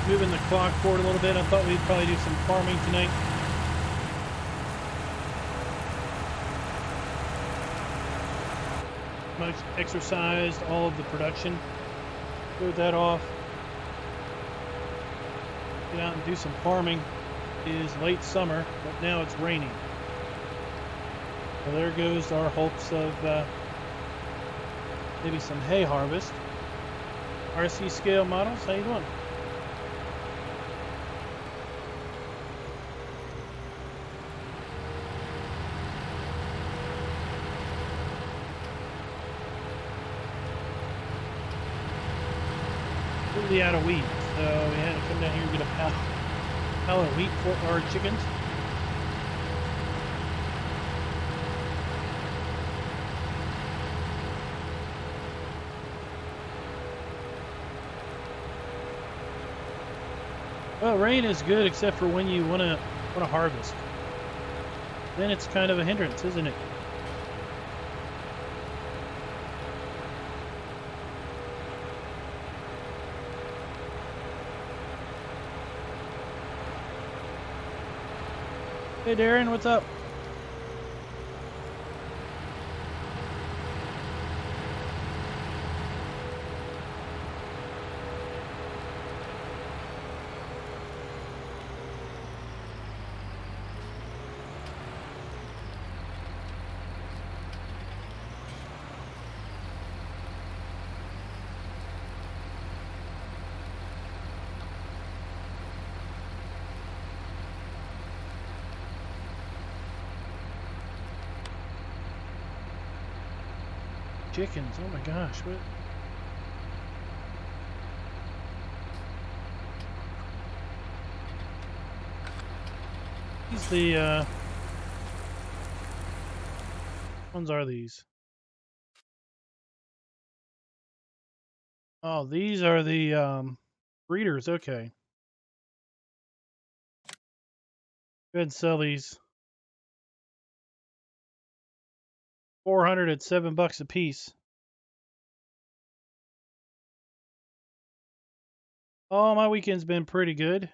moving the clock forward a little bit. I thought we'd probably do some farming tonight. Much exercised all of the production. Cleared that off. Get out and do some farming. It is late summer, but now it's raining. So there goes our hopes of maybe some hay harvest. RC scale models, how you doing? Completely out of wheat, so we had to come down here and get a pallet of wheat for our chickens. Well, rain is good except for when you want to harvest. Then it's kind of a hindrance, isn't it? Hey Darren, what's up? Chickens, oh my gosh, what? These the ones are these? Oh, these are the breeders, okay. Go ahead and sell these. 400 at $7 a piece. Oh, my weekend's been pretty good.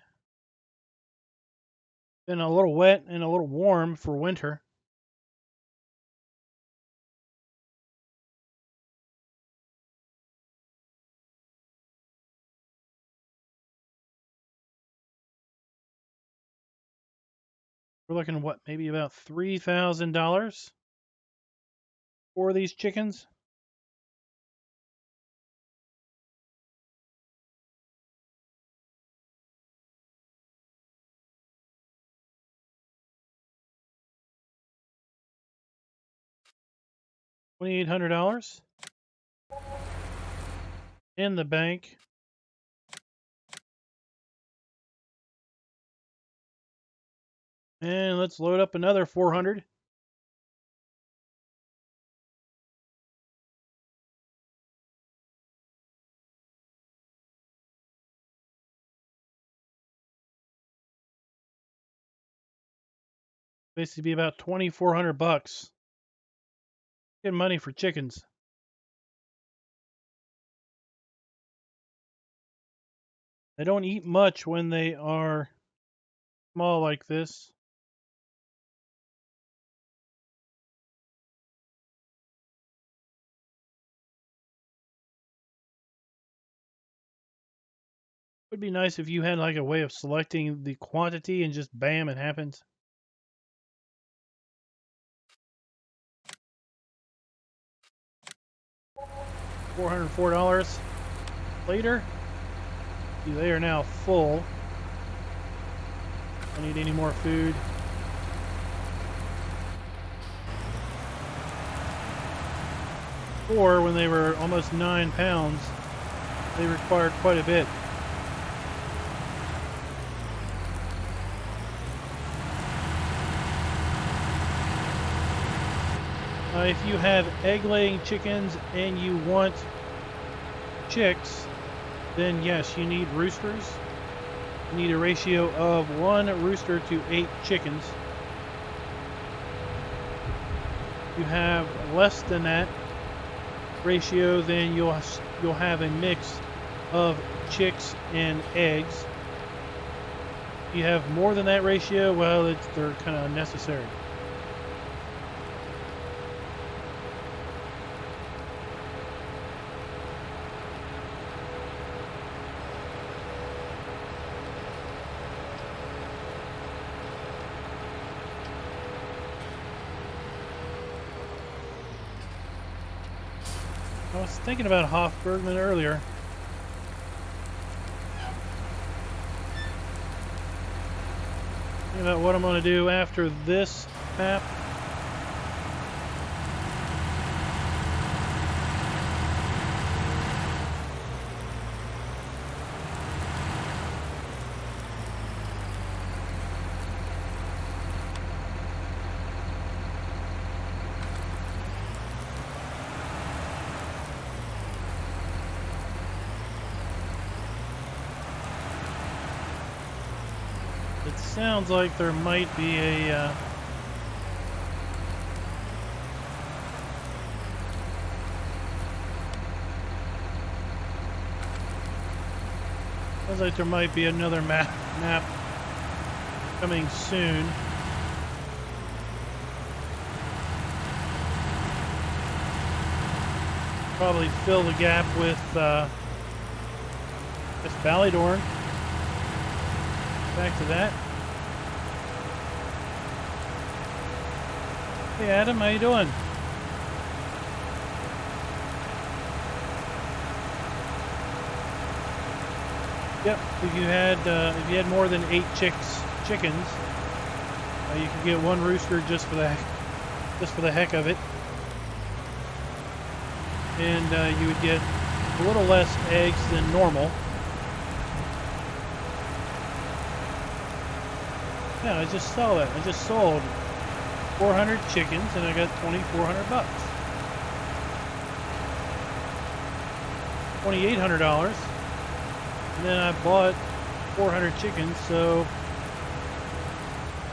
Been a little wet and a little warm for winter. We're looking at what, maybe about $3,000 for these chickens. $2,800 in the bank. And let's load up another 400. Basically be about $2,400. Good money for chickens. They don't eat much when they are small like this. Would be nice if you had like a way of selecting the quantity and just bam, it happens. $404 later. They are now full. Don't need any more food. Or when they were almost 9 pounds, they required quite a bit. If you have egg-laying chickens and you want chicks, then yes, you need roosters. You need a ratio of 1 rooster to 8 chickens. If you have less than that ratio, then you'll have a mix of chicks and eggs. If you have more than that ratio, well, they're kind of unnecessary. I was thinking about Hofbergman earlier. Thinking about what I'm going to do after this map. It sounds like there might be a sounds like there might be another map coming soon. Probably fill the gap with this Ballydorn. Back to that. Hey Adam, how you doing? Yep. If you had more than 8 chickens, you could get 1 rooster just for the heck of it, and you would get a little less eggs than normal. Yeah, I just saw that. I just sold 400 chickens and I got $2,400. $2,800. And then I bought 400 chickens, so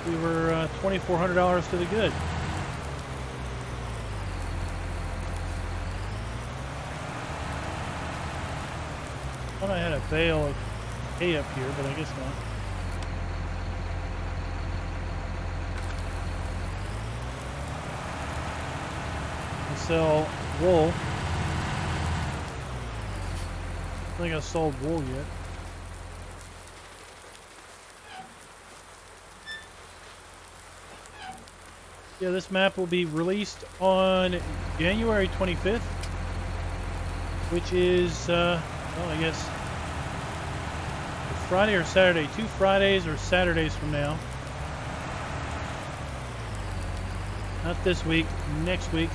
we were $2,400 to the good. I thought I had a bale of hay up here, but I guess not. Sell wool. I don't think I sold wool yet. Yeah, this map will be released on January 25th, which is, well, I guess Friday or Saturday. 2 Fridays or Saturdays from now. Not this week, next week.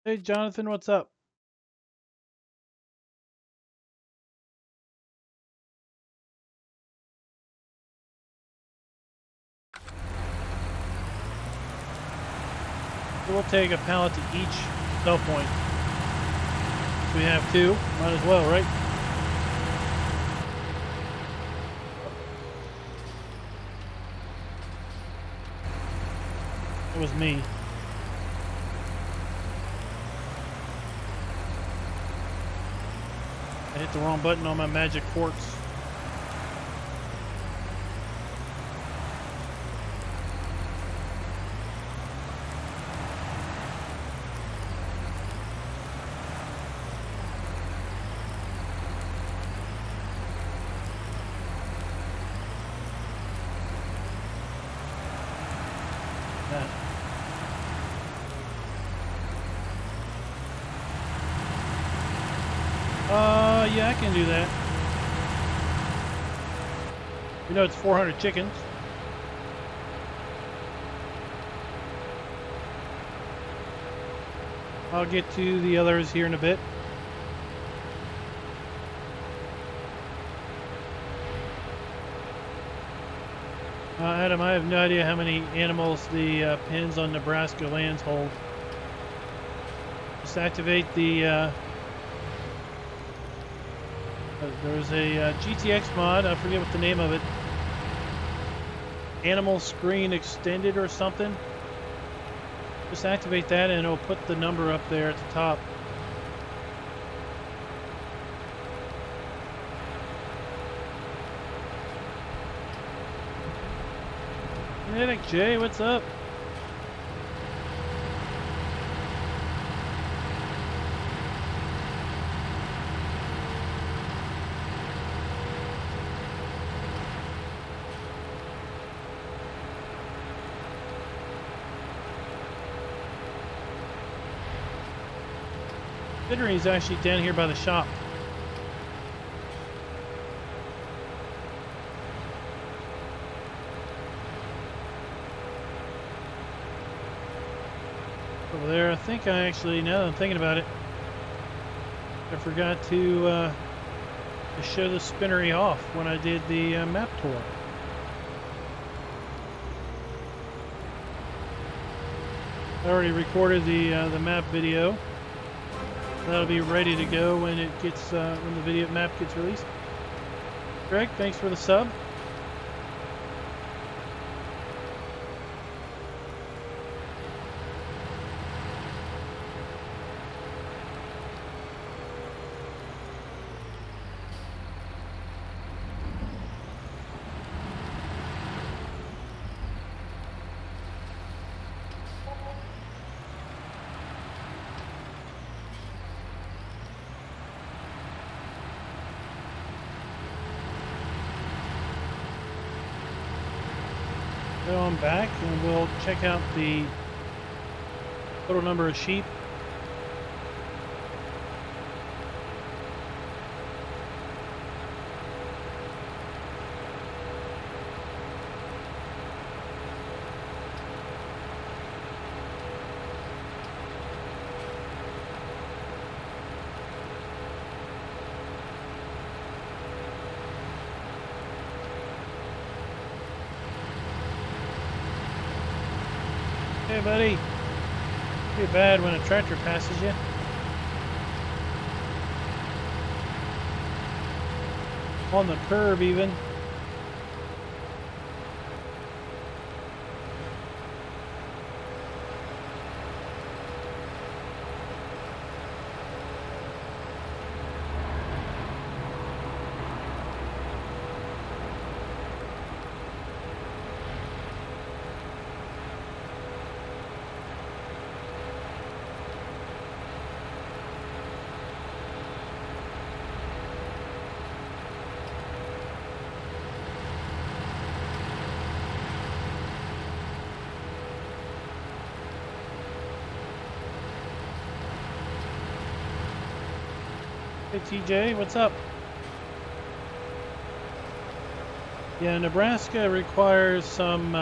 Hey Jonathan, what's up? We'll take a pallet to each sell point. So we have 2, might as well, right? It was me. I hit the wrong button on my magic quartz. Yeah, I can do that. You know, it's 400 chickens. I'll get to the others here in a bit. Adam, I have no idea how many animals the pins on Nebraska lands hold. Just activate the There's a GTX mod, I forget what the name of it. Animal screen extended or something. Just activate that and it'll put the number up there at the top. Kinetic Jay, what's up? Is actually down here by the shop. Over there, I think I actually, now that I'm thinking about it, I forgot to show the spinnery off when I did the map tour. I already recorded the map video. That'll be ready to go when it gets when the video map gets released. Greg, thanks for the sub. So I'm back and we'll check out the total number of sheep. Hey buddy, too bad when a tractor passes you. On the curb even. Hey TJ, what's up? Yeah, Nebraska requires some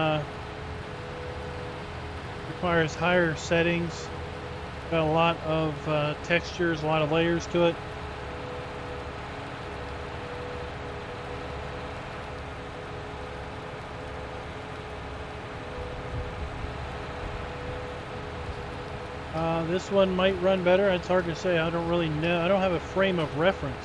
requires higher settings. Got a lot of textures, a lot of layers to it. This one might run better. It's hard to say. I don't really know. I don't have a frame of reference.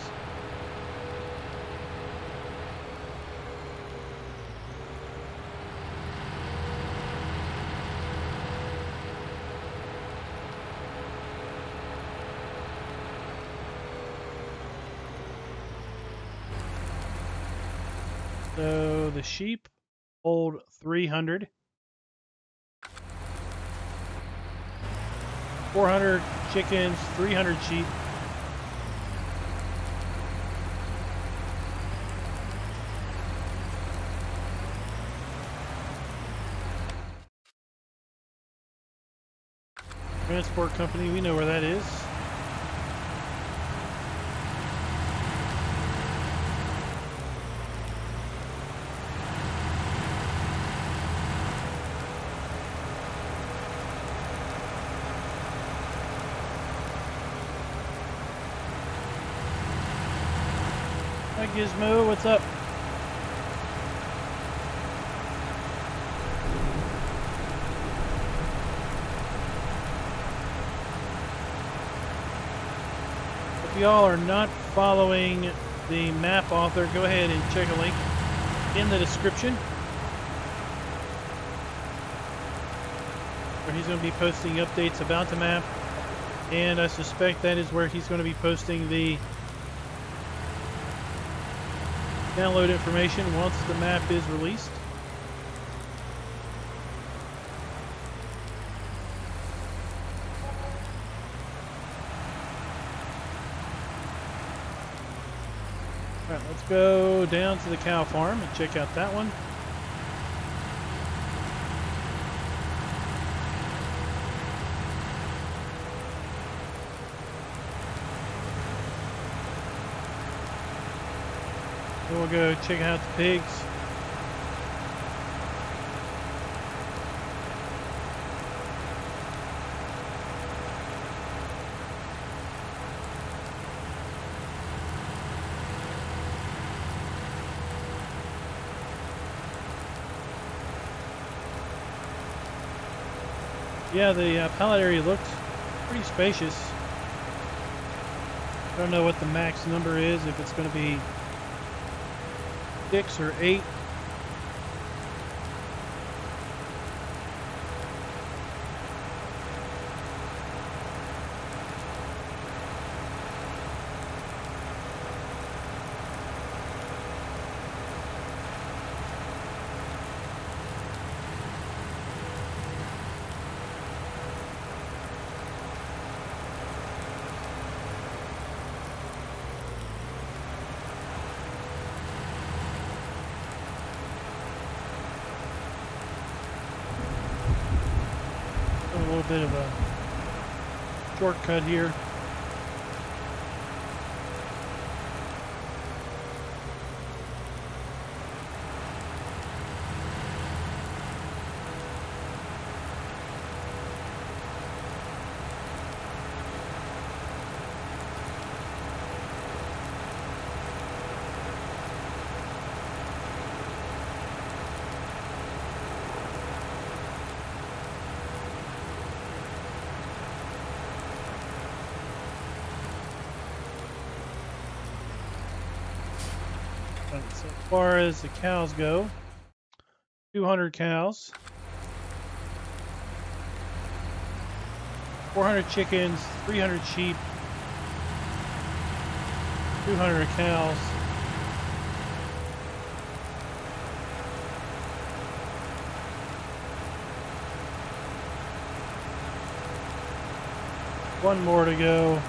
So the sheep hold 300. 400 chickens, 300 sheep. Transport company, we know where that is. Hi Gizmo, what's up? If y'all are not following the map author, go ahead and check a link in the description where he's going to be posting updates about the map, and I suspect that is where he's going to be posting the download information once the map is released. All right, let's go down to the cow farm and check out that one. Then we'll go check out the pigs. Yeah, the pallet area looks pretty spacious. I don't know what the max number is, if it's going to be 6 or 8. A little bit of a shortcut here. So as far as the cows go, 200 cows, 400 chickens, 300 sheep, 200 cows, one more to go.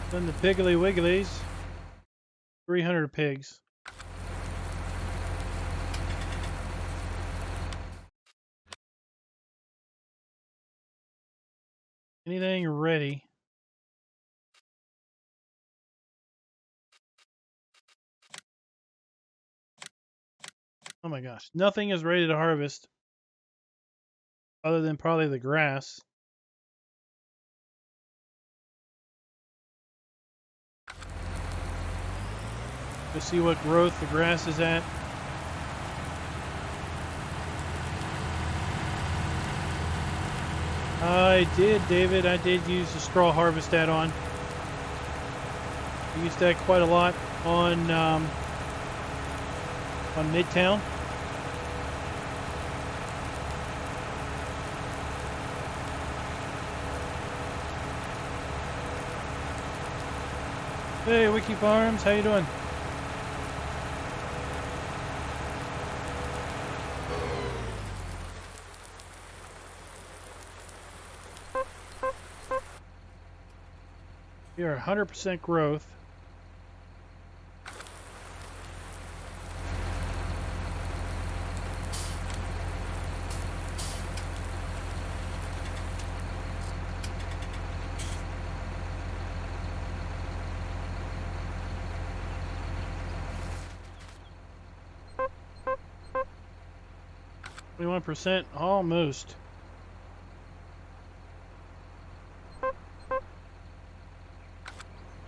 Then the Piggly Wigglies, 300 pigs. Anything ready? Oh my gosh, nothing is ready to harvest other than probably the grass. To see what growth the grass is at. I did, David. I did use the straw harvest add-on. I used that quite a lot on Midtown. Hey, Wiki Farms, how you doing? We are 100% growth. 21%, almost.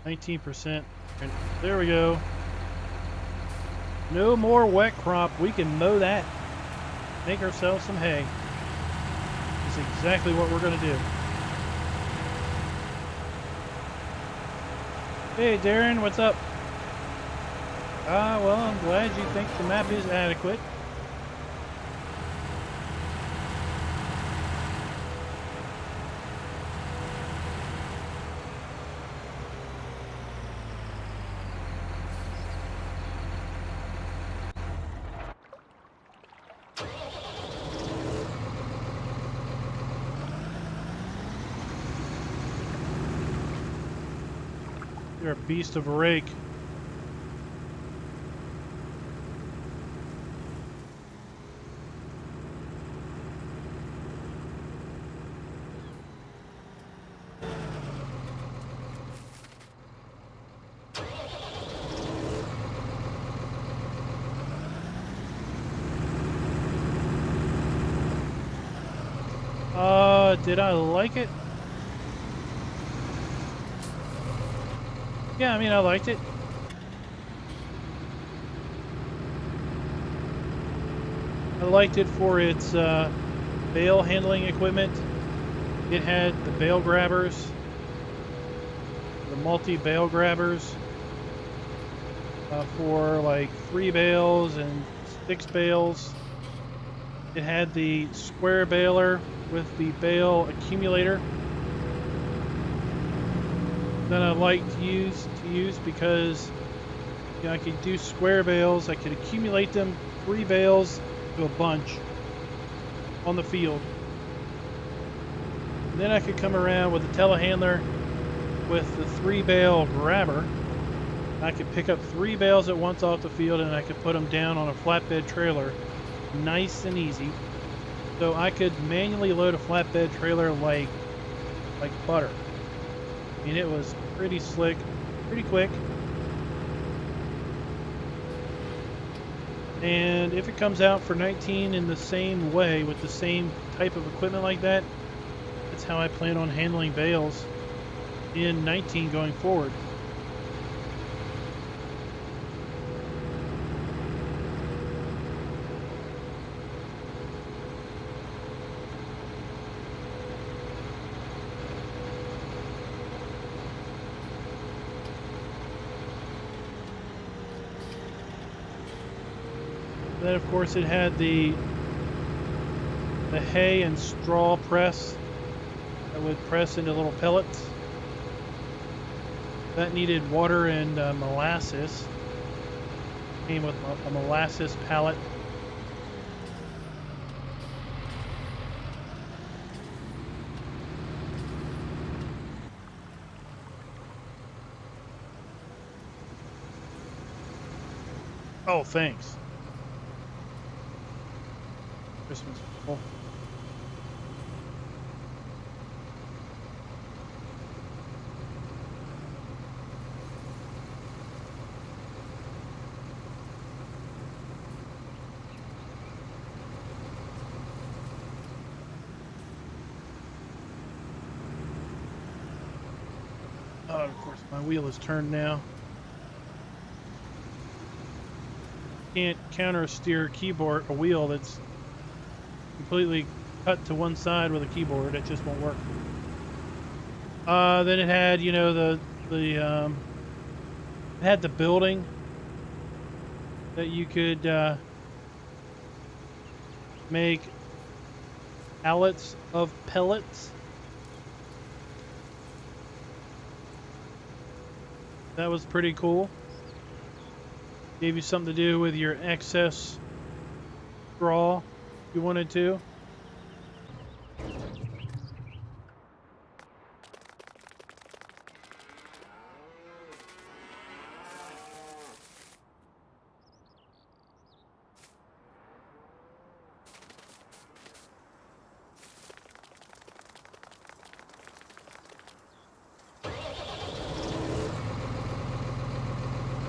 %, and there we go. No more wet crop. We can mow that. Make ourselves some hay. That's exactly what we're going to do. Hey Darren, what's up? Well, I'm glad you think the map is adequate. You're a beast of a rake. Did I like it? Yeah, I mean, I liked it. I liked it for its bale handling equipment. It had the bale grabbers, the multi-bale grabbers for like 3 bales and 6 bales. It had the square baler with the bale accumulator that I like to use because I could do square bales. I could accumulate them 3 bales to a bunch on the field. And then I could come around with the telehandler with the 3 bale grabber. I could pick up 3 bales at once off the field and I could put them down on a flatbed trailer, nice and easy. So I could manually load a flatbed trailer like butter. I mean, it was pretty slick, pretty quick. And if it comes out for 19 in the same way, with the same type of equipment like that, that's how I plan on handling bales in 19 going forward. Then of course it had the hay and straw press that would press into little pellets. That needed water and molasses. Came with a molasses pallet. Oh, thanks. Christmas. Oh. Of course, my wheel is turned now. Can't counter steer a wheel that's completely cut to one side with a keyboard. It just won't work. Then it had, you know, it had the building that you could make pallets of pellets. That was pretty cool. Gave you something to do with your excess straw if you wanted to.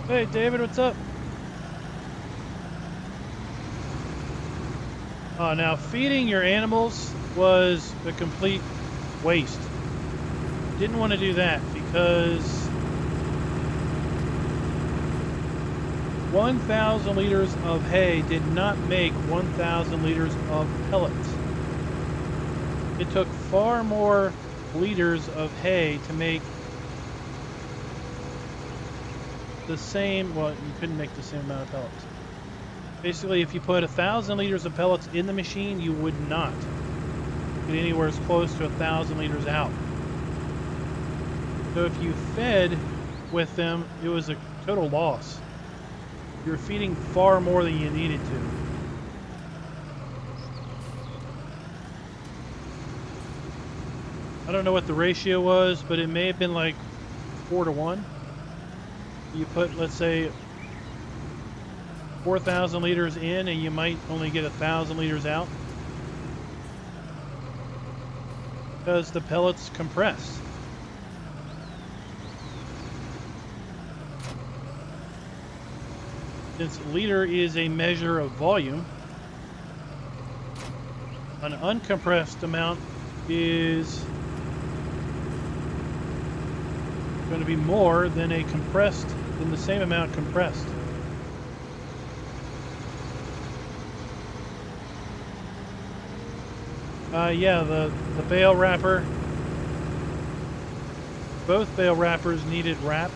Hey David, what's up? Now feeding your animals was a complete waste. Didn't want to do that because 1,000 liters of hay did not make 1,000 liters of pellets. It took far more liters of hay to make the same, well, you couldn't make the same amount of pellets. Basically, if you put 1,000 liters of pellets in the machine, you would not get anywhere as close to 1,000 liters out. So if you fed with them, it was a total loss. You're feeding far more than you needed to. I don't know what the ratio was, but it may have been like 4 to 1. You put, let's say, 4,000 liters in, and you might only get 1,000 liters out because the pellets compress. Since liter is a measure of volume, an uncompressed amount is going to be more than a compressed, than the same amount compressed. Yeah, the bale wrapper, both bale wrappers needed wrap.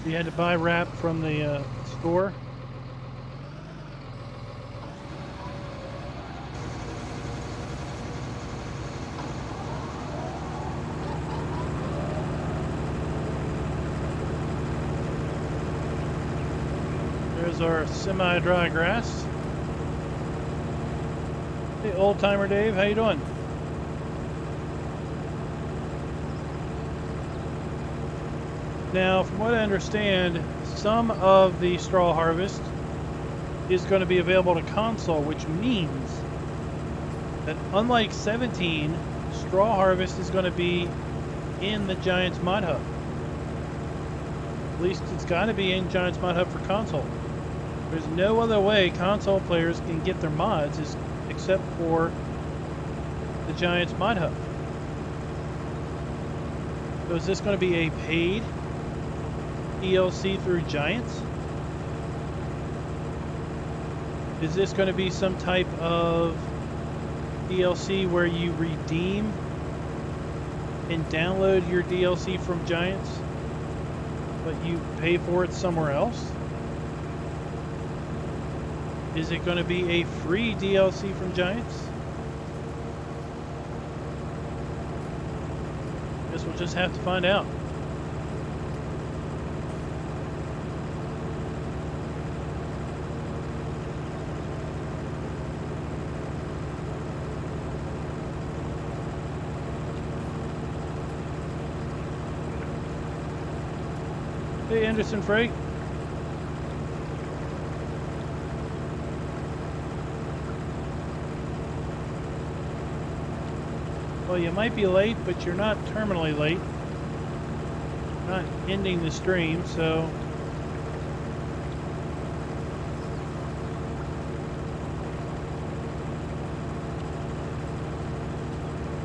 You had to buy wrap from the store. There's our semi-dry grass. Hey, old timer Dave, how you doing? Now, from what I understand, some of the straw harvest is going to be available to console, which means that unlike 17, straw harvest is going to be in the Giants mod hub. At least it's got to be in Giants mod hub for console. There's no other way console players can get their mods except for the Giants mod hub. So is this going to be a paid DLC through Giants? Is this going to be some type of DLC where you redeem and download your DLC from Giants, but you pay for it somewhere else? Is it going to be a free DLC from Giants? Guess we'll just have to find out. Hey, Anderson Freight. Well, you might be late, but you're not terminally late. You're not ending the stream, so...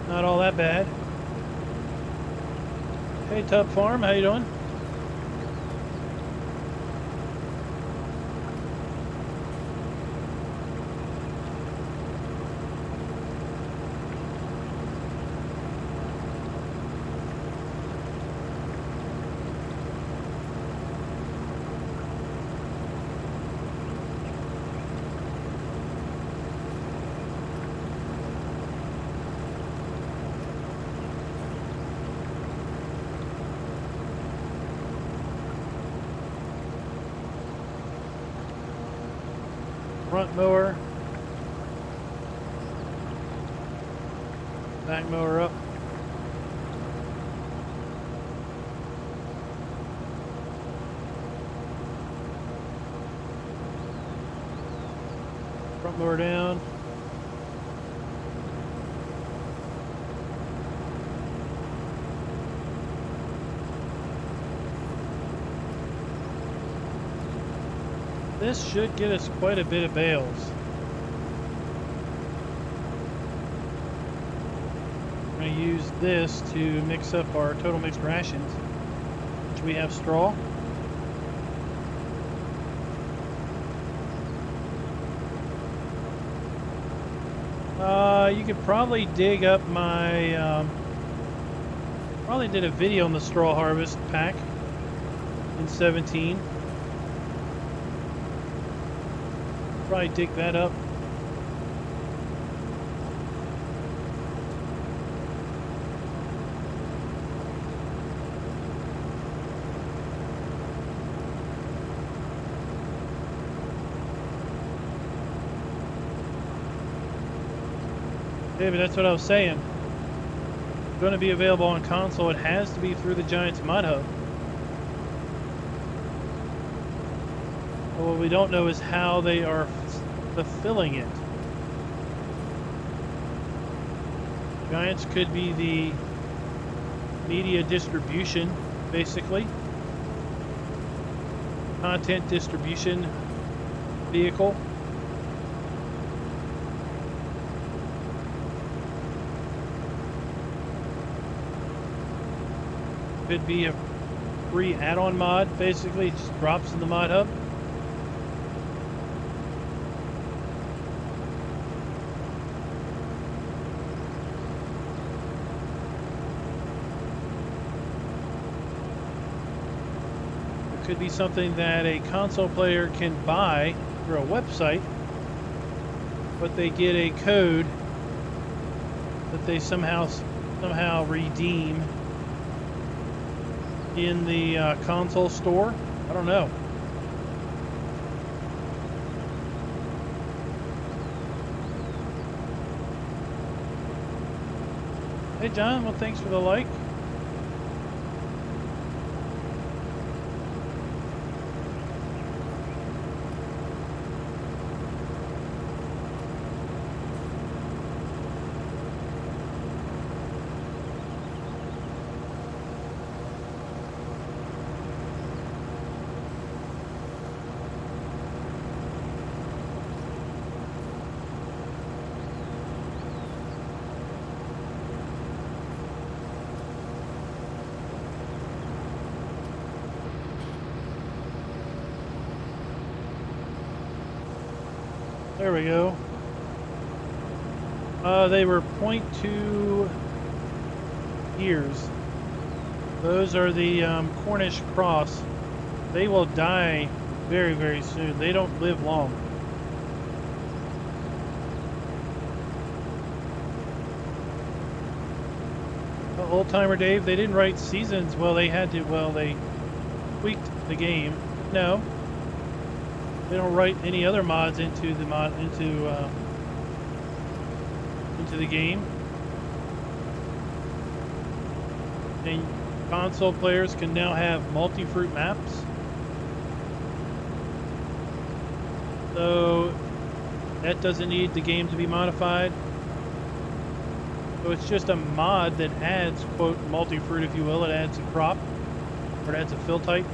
not all that bad. Hey, Tub Farm, how you doing? Front mower, back mower up. Front mower down. this should get us quite a bit of bales. We're going to use this to mix up our total mixed rations, which we have straw. You could probably dig up my, probably did a video on the straw harvest pack in 17. Probably dig that up. David, that's what I was saying. It's going to be available on console. It has to be through the Giants Mod Hub. But what we don't know is how they are fulfilling it. Giants could be the media distribution, basically. Content distribution vehicle. Could be a free add-on mod, basically. It just drops in the mod hub. It could be something that a console player can buy through a website, but they get a code that they somehow redeem in the console store. I don't know. Hey John, well thanks for the like. There we go. They were 0.2 years. Those are the Cornish cross. They will die very, very soon. They don't live long. Old Timer Dave, they didn't write seasons. Well, they had to. Well, they tweaked the game. No. They don't write any other mods into the the game. And console players can now have multi-fruit maps. So that doesn't need the game to be modified. So it's just a mod that adds, quote, multi-fruit, if you will. It adds a crop, or it adds a fill type.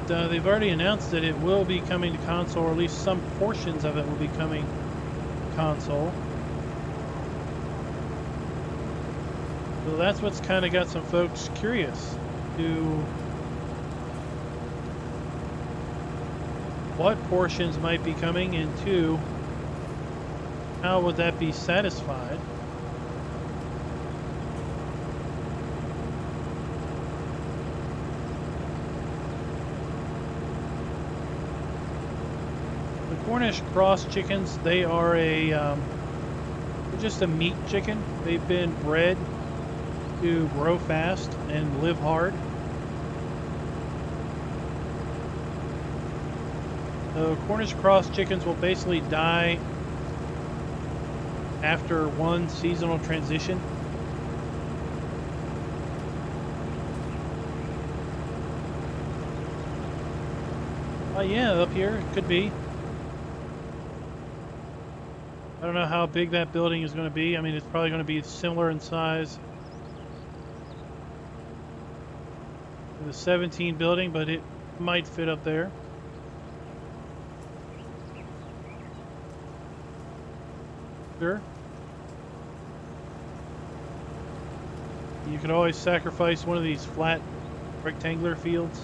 But they've already announced that it will be coming to console, or at least some portions of it will be coming to console. So that's what's kind of got some folks curious to what portions might be coming, and two, how would that be satisfied? Cornish cross chickens, they are they're just a meat chicken. They've been bred to grow fast and live hard. So Cornish cross chickens will basically die after one seasonal transition. Yeah, up here, it could be. I don't know how big that building is going to be. I mean, it's probably going to be similar in size to the 17 building, but it might fit up there. Sure. You could always sacrifice one of these flat rectangular fields.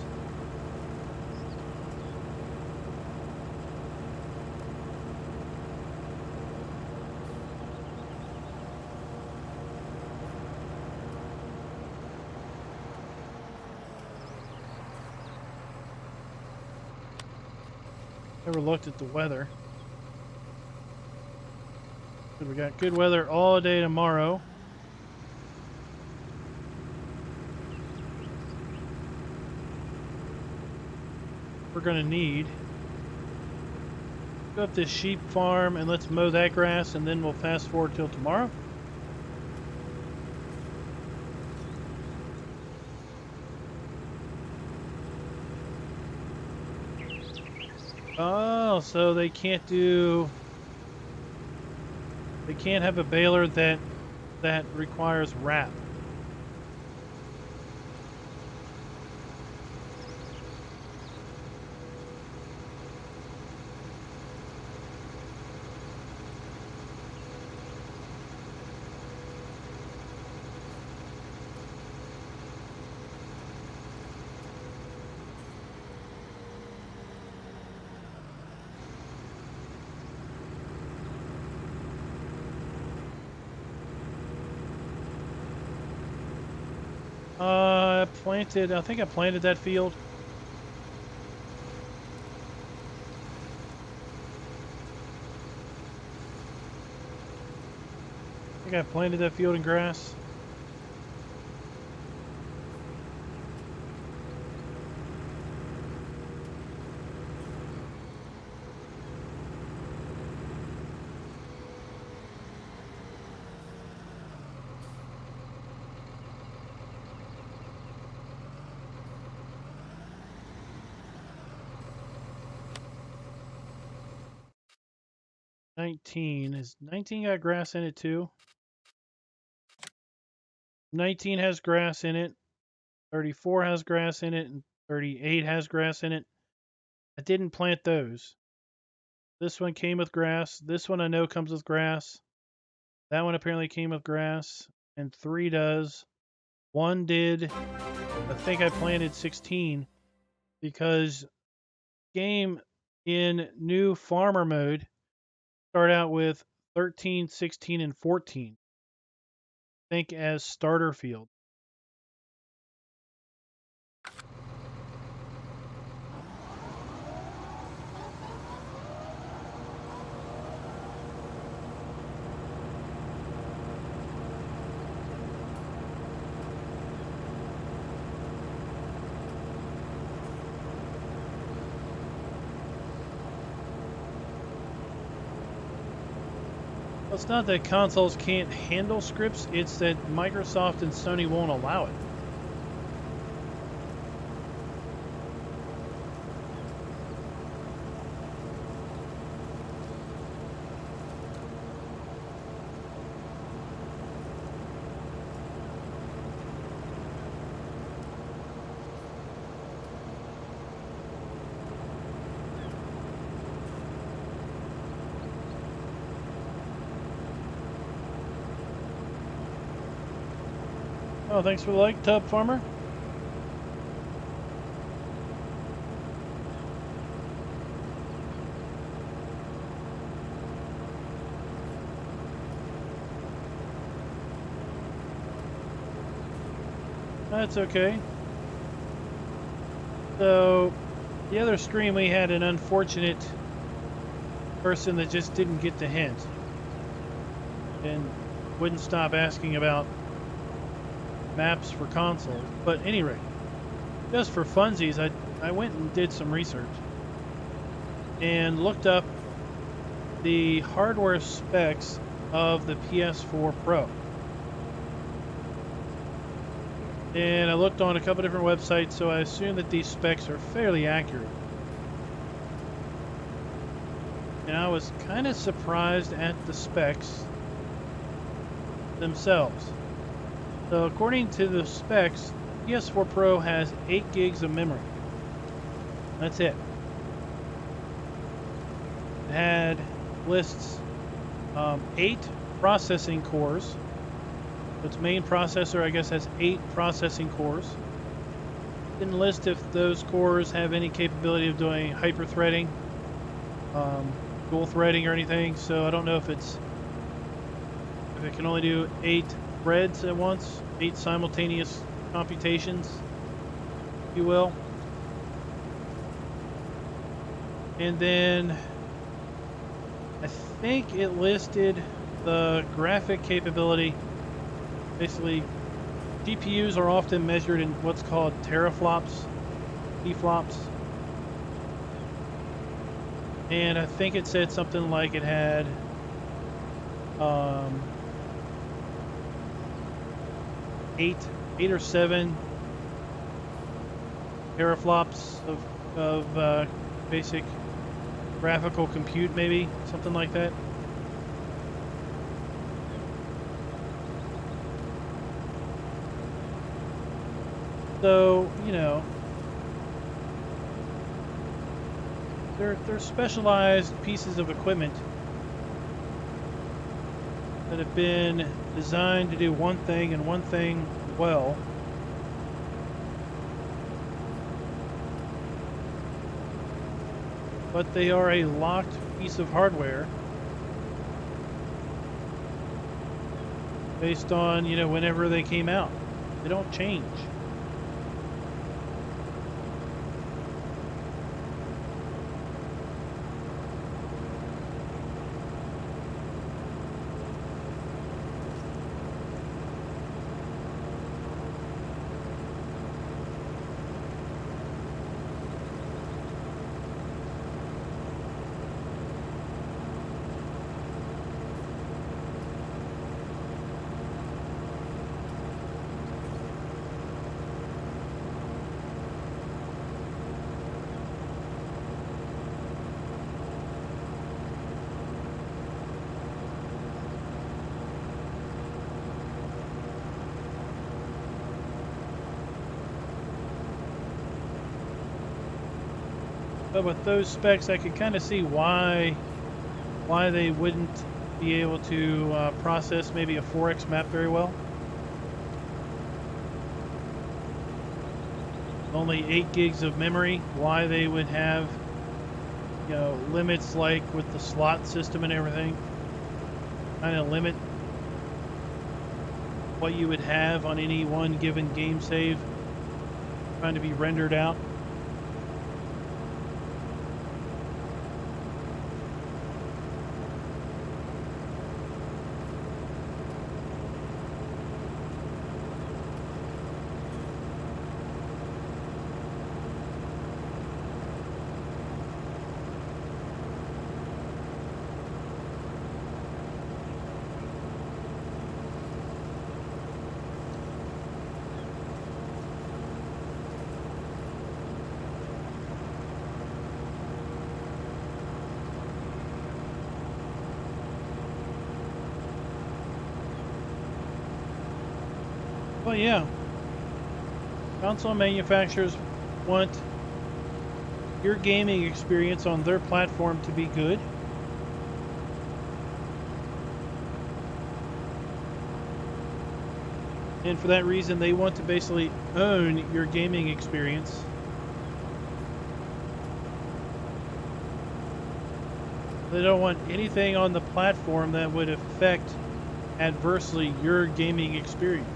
Never looked at the weather. But we got good weather all day tomorrow. We're gonna need. Go up this sheep farm and let's mow that grass, and then we'll fast forward till tomorrow. Oh, so they can't have a baler that requires wrap. I think I planted that field. I think I planted that field in grass. Is 19 got grass in it too? 19 has grass in it. 34 has grass in it, and 38 has grass in it. I didn't plant those. This one came with grass. This one I know comes with grass. That one apparently came with grass, and 3 does. 1 did. I think I planted 16 because game in new farmer mode start out with 13, 16, and 14. Think as starter field. Well, it's not that consoles can't handle scripts, it's that Microsoft and Sony won't allow it. Oh, thanks for the like, Tub Farmer. That's okay. So, the other stream we had an unfortunate person that just didn't get the hint and wouldn't stop asking about maps for consoles. But at any rate, just for funsies, I went and did some research and looked up the hardware specs of the PS4 Pro. And I looked on a couple different websites, so I assume that these specs are fairly accurate. and I was kind of surprised at the specs themselves. So according to the specs, PS4 Pro has 8 gigs of memory. That's it. It had lists 8 processing cores. Its main processor, I guess, has 8 processing cores. Didn't list if those cores have any capability of doing hyper-threading, dual threading or anything, so I don't know if it can only do 8 threads at once, 8 simultaneous computations, if you will. And then I think it listed the graphic capability. Basically, GPUs are often measured in what's called teraflops, T-flops. And I think it said something like it had 8 or 7 teraflops of basic graphical compute, maybe something like that. So, you know, they're specialized pieces of equipment that have been designed to do one thing and one thing well. But they are a locked piece of hardware based on, you know, whenever they came out. They don't change. But with those specs, I could kind of see why they wouldn't be able to process maybe a 4x map very well. Only 8 gigs of memory. Why they would have, you know, limits like with the slot system and everything. Kind of limit what you would have on any one given game save trying to be rendered out. Well, yeah. Console manufacturers want your gaming experience on their platform to be good. And for that reason, they want to basically own your gaming experience. They don't want anything on the platform that would affect adversely your gaming experience.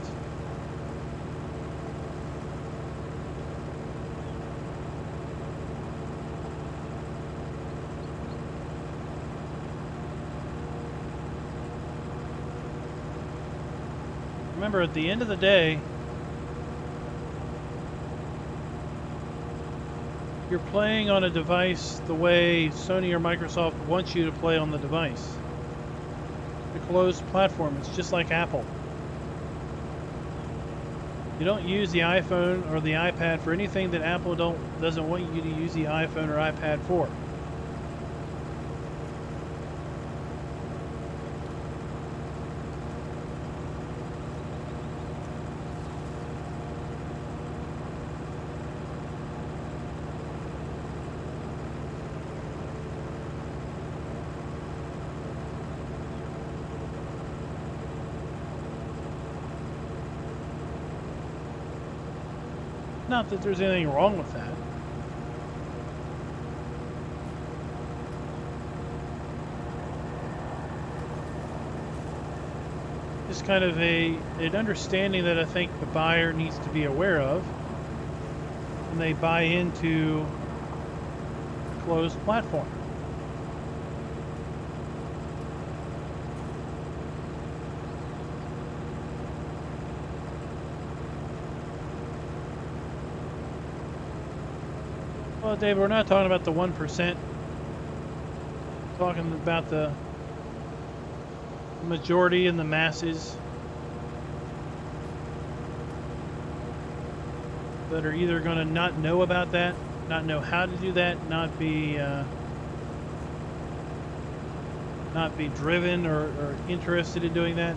Remember, at the end of the day, you're playing on a device the way Sony or Microsoft wants you to play on the device. The closed platform, it's just like Apple. You don't use the iPhone or the iPad for anything that Apple doesn't want you to use the iPhone or iPad for. Not that there's anything wrong with that. Just kind of an understanding that I think the buyer needs to be aware of when they buy into a closed platform. Well, Dave, we're not talking about the 1%. We're talking about the majority and the masses that are either going to not know about that, not know how to do that, not be driven or interested in doing that.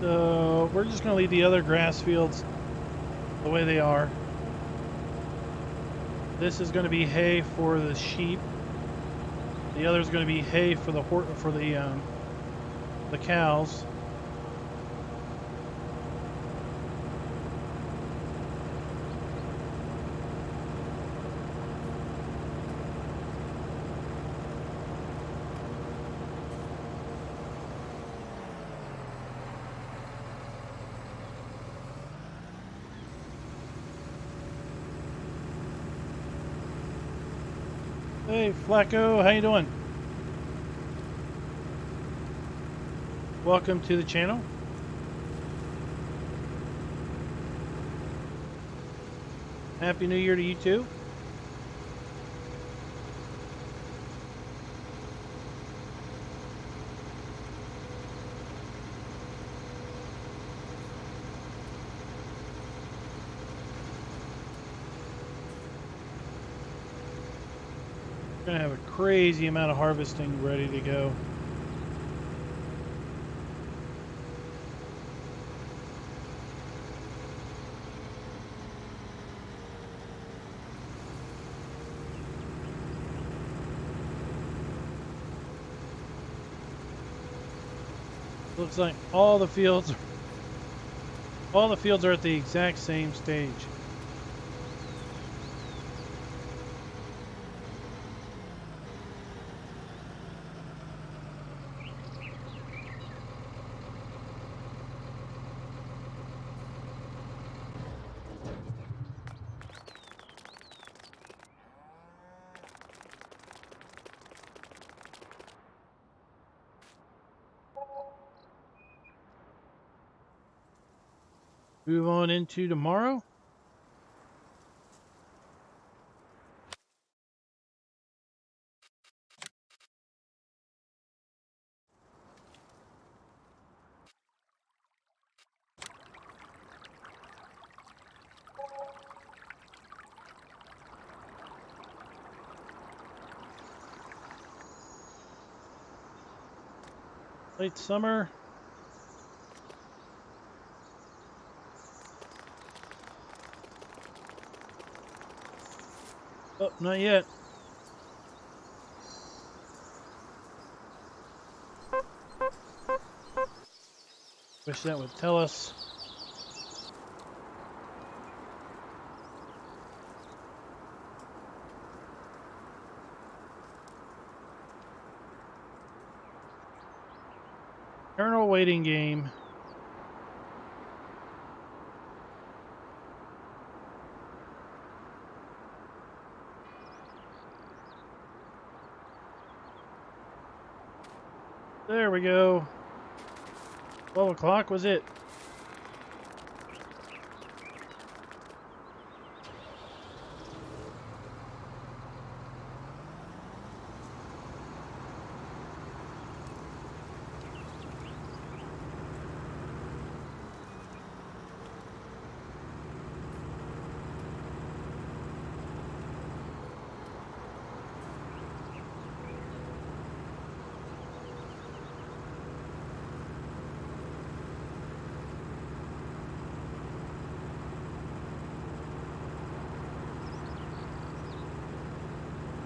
So we're just going to leave the other grass fields the way they are. This is going to be hay for the sheep. The other is going to be hay for the cows. Hey, Flacco, how you doing? Welcome to the channel. Happy New Year to you too. We're gonna have a crazy amount of harvesting ready to go. Looks like all the fields are at the exact same stage. Move on into tomorrow. Late summer. Oh, not yet. Wish that would tell us. Eternal waiting game. There we go. 12 o'clock was it?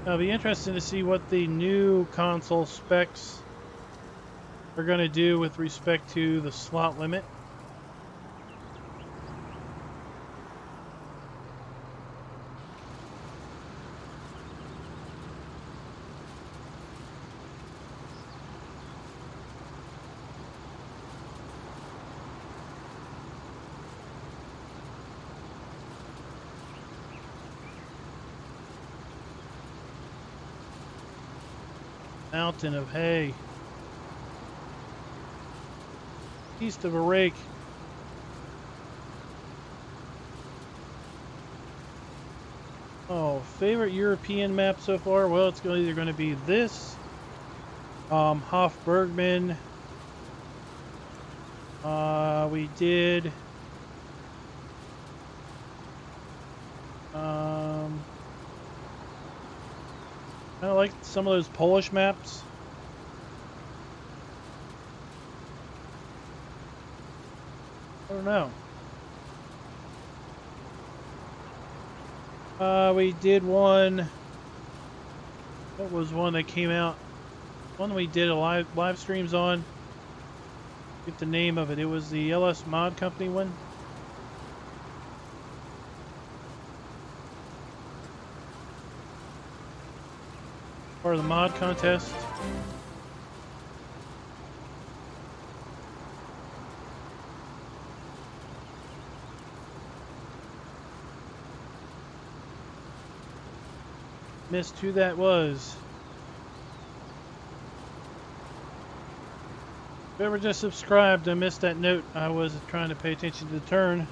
It'll be interesting to see what the new console specs are going to do with respect to the slot limit. Mountain of hay. East of a rake. Oh, favorite European map so far? Well, it's either going to be this, Hofbergman. We did, kind of like some of those Polish maps. I don't know. We did one. What was one that came out? One we did a live streams on. Get the name of it. It was the LS Mod Company one. Part of the mod contest. Missed who that was. Whoever just subscribed, I missed that note. I was trying to pay attention to the turn.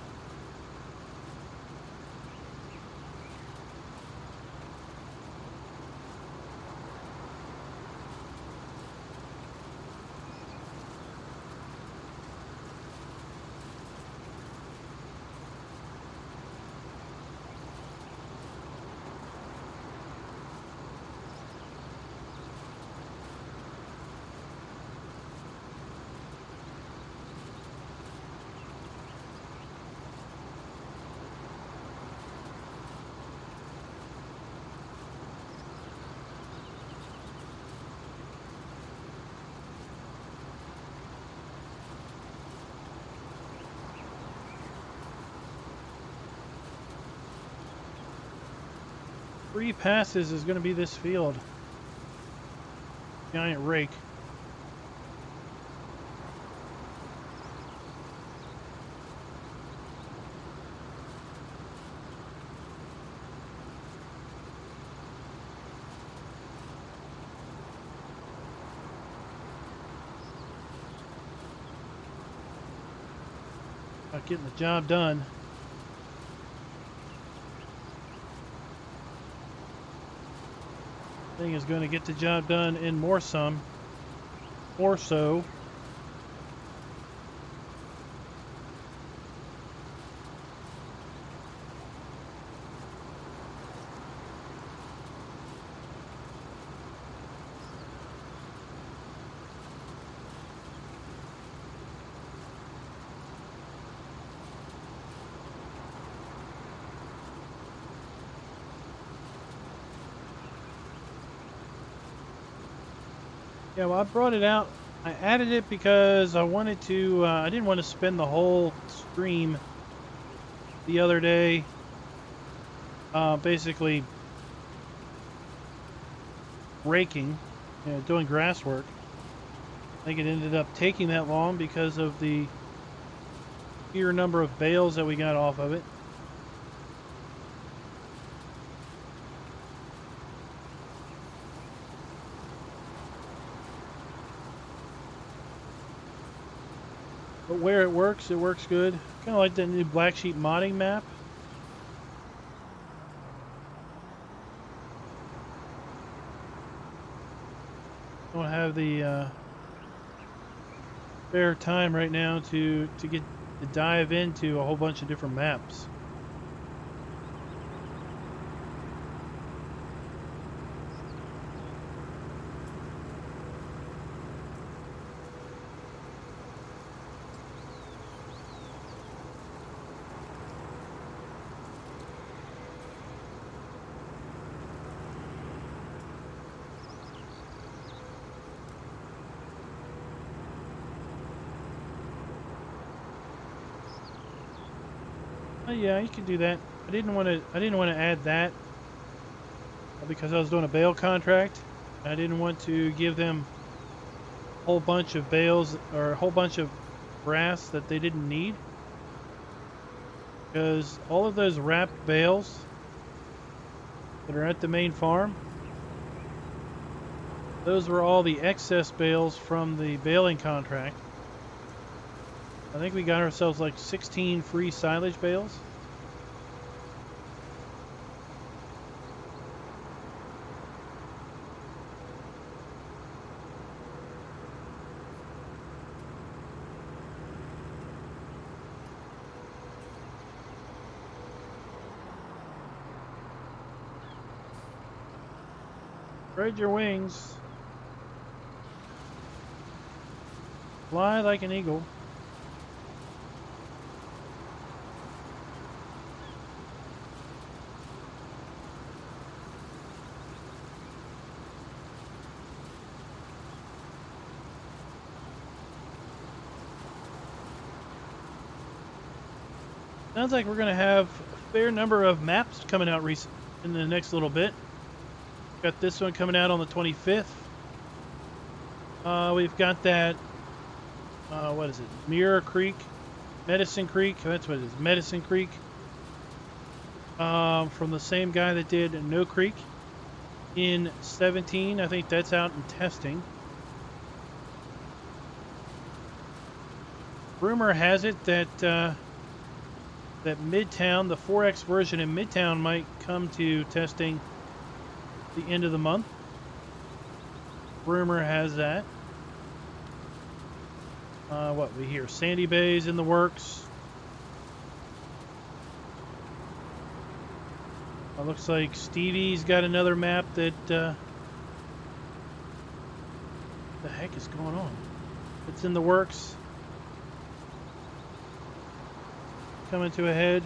Three passes is going to be this field. Giant rake. Not getting the job done. Thing is going to get the job done and more so. Yeah, well, I brought it out. I added it because I wanted to, I didn't want to spend the whole stream the other day basically raking, doing grass work. I think it ended up taking that long because of the sheer number of bales that we got off of it. But where it works good. Kind of like that new Black Sheep modding map. Don't have the spare time right now to dive into a whole bunch of different maps. Oh yeah, you can do that. I didn't want to. I didn't want to add that because I was doing a bale contract. I didn't want to give them a whole bunch of bales or a whole bunch of grass that they didn't need, because all of those wrapped bales that are at the main farm, those were all the excess bales from the baling contract. I think we got ourselves like 16 free silage bales. Spread your wings. Fly like an eagle. Sounds like we're going to have a fair number of maps coming out in the next little bit. Got this one coming out on the 25th. We've got that, what is it? Mirror Creek, Medicine Creek. That's what it is, Medicine Creek. From the same guy that did No Creek in 17. I think that's out in testing. Rumor has it that that Midtown, the 4X version in Midtown, might come to testing the end of the month. Rumor has that. What we hear, Sandy Bay's in the works. It looks like Stevie's got another map that. What the heck is going on? It's in the works. Coming to a head.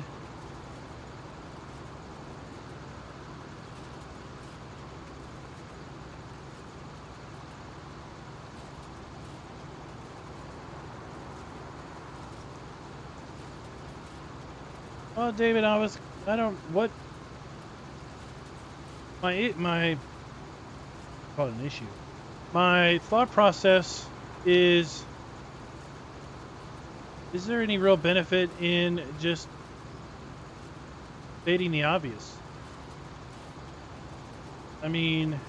Well, David, what call it an issue. My thought process is there any real benefit in just stating the obvious? I mean,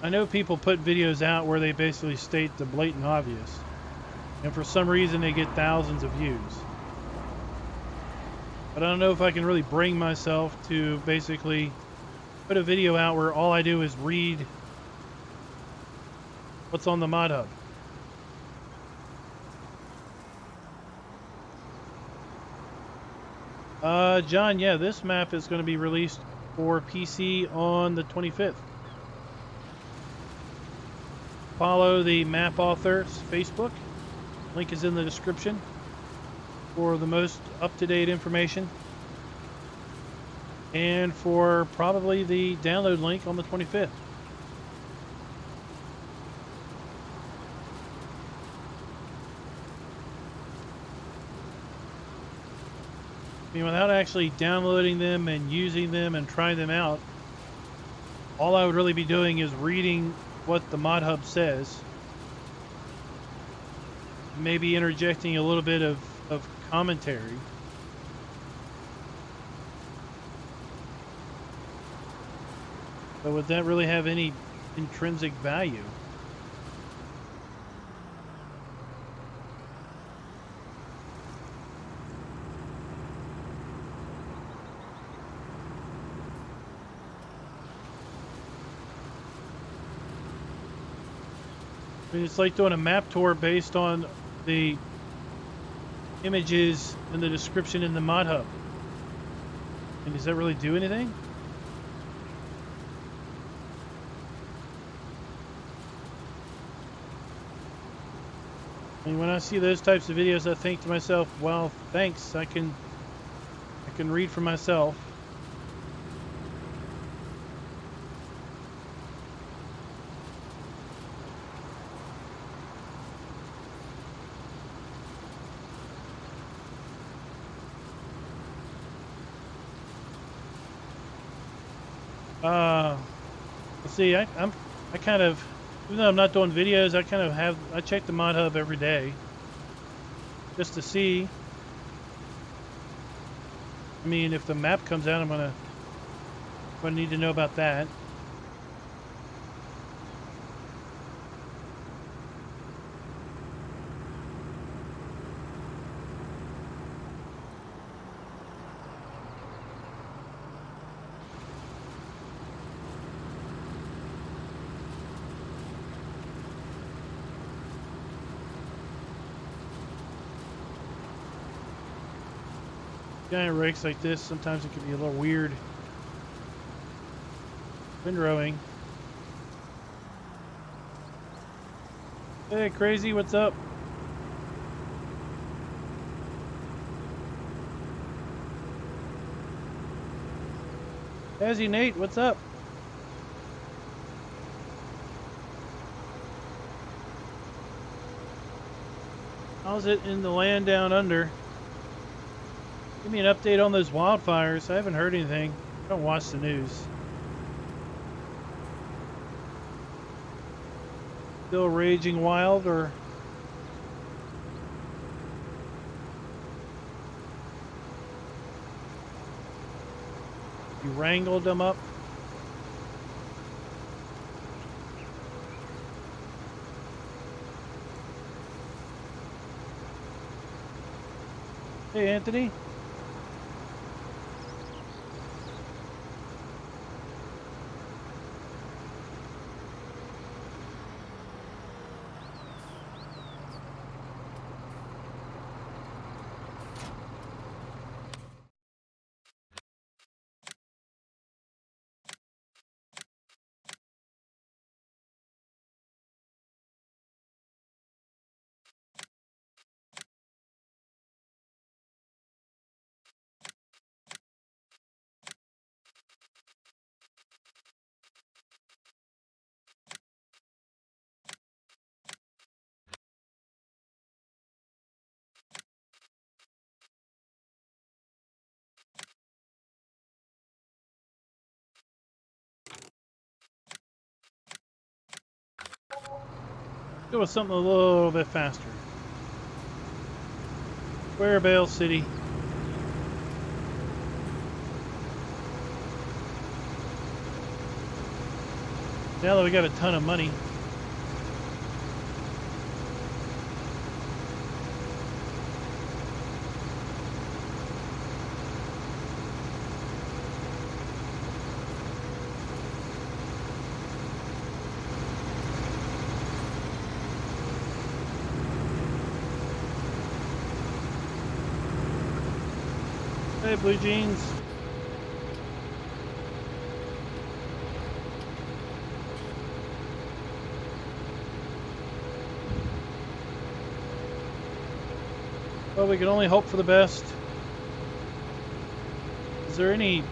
I know people put videos out where they basically state the blatant obvious, and for some reason they get thousands of views. But I don't know if I can really bring myself to basically put a video out where all I do is read what's on the mod hub. John, yeah, this map is going to be released for PC on the 25th. Follow the map author's Facebook. Link is in the description for the most up-to-date information, and for probably the download link on the 25th. I mean, without actually downloading them and using them and trying them out, all I would really be doing is reading what the mod hub says, maybe interjecting a little bit of commentary. But would that really have any intrinsic value? I mean, it's like doing a map tour based on the images and the description in the mod hub. And does that really do anything? I mean, when I see those types of videos, I think to myself, well, thanks, I can read for myself. Let's see, I kind of, even though I'm not doing videos, I kind of I check the mod hub every day just to see. I mean, if the map comes out, I'm gonna need to know about that. Giant rakes like this, sometimes it can be a little weird. Windrowing. Hey, Crazy, what's up? Azzy Nate, what's up? How's it in the land down under? Give me an update on those wildfires. I haven't heard anything. I don't watch the news. Still raging wild, or you wrangled them up? Hey, Anthony. Go with something a little bit faster. Where Bale City? Now that we got a ton of money. Hey, Blue Jeans. Well, we can only hope for the best. Is there any...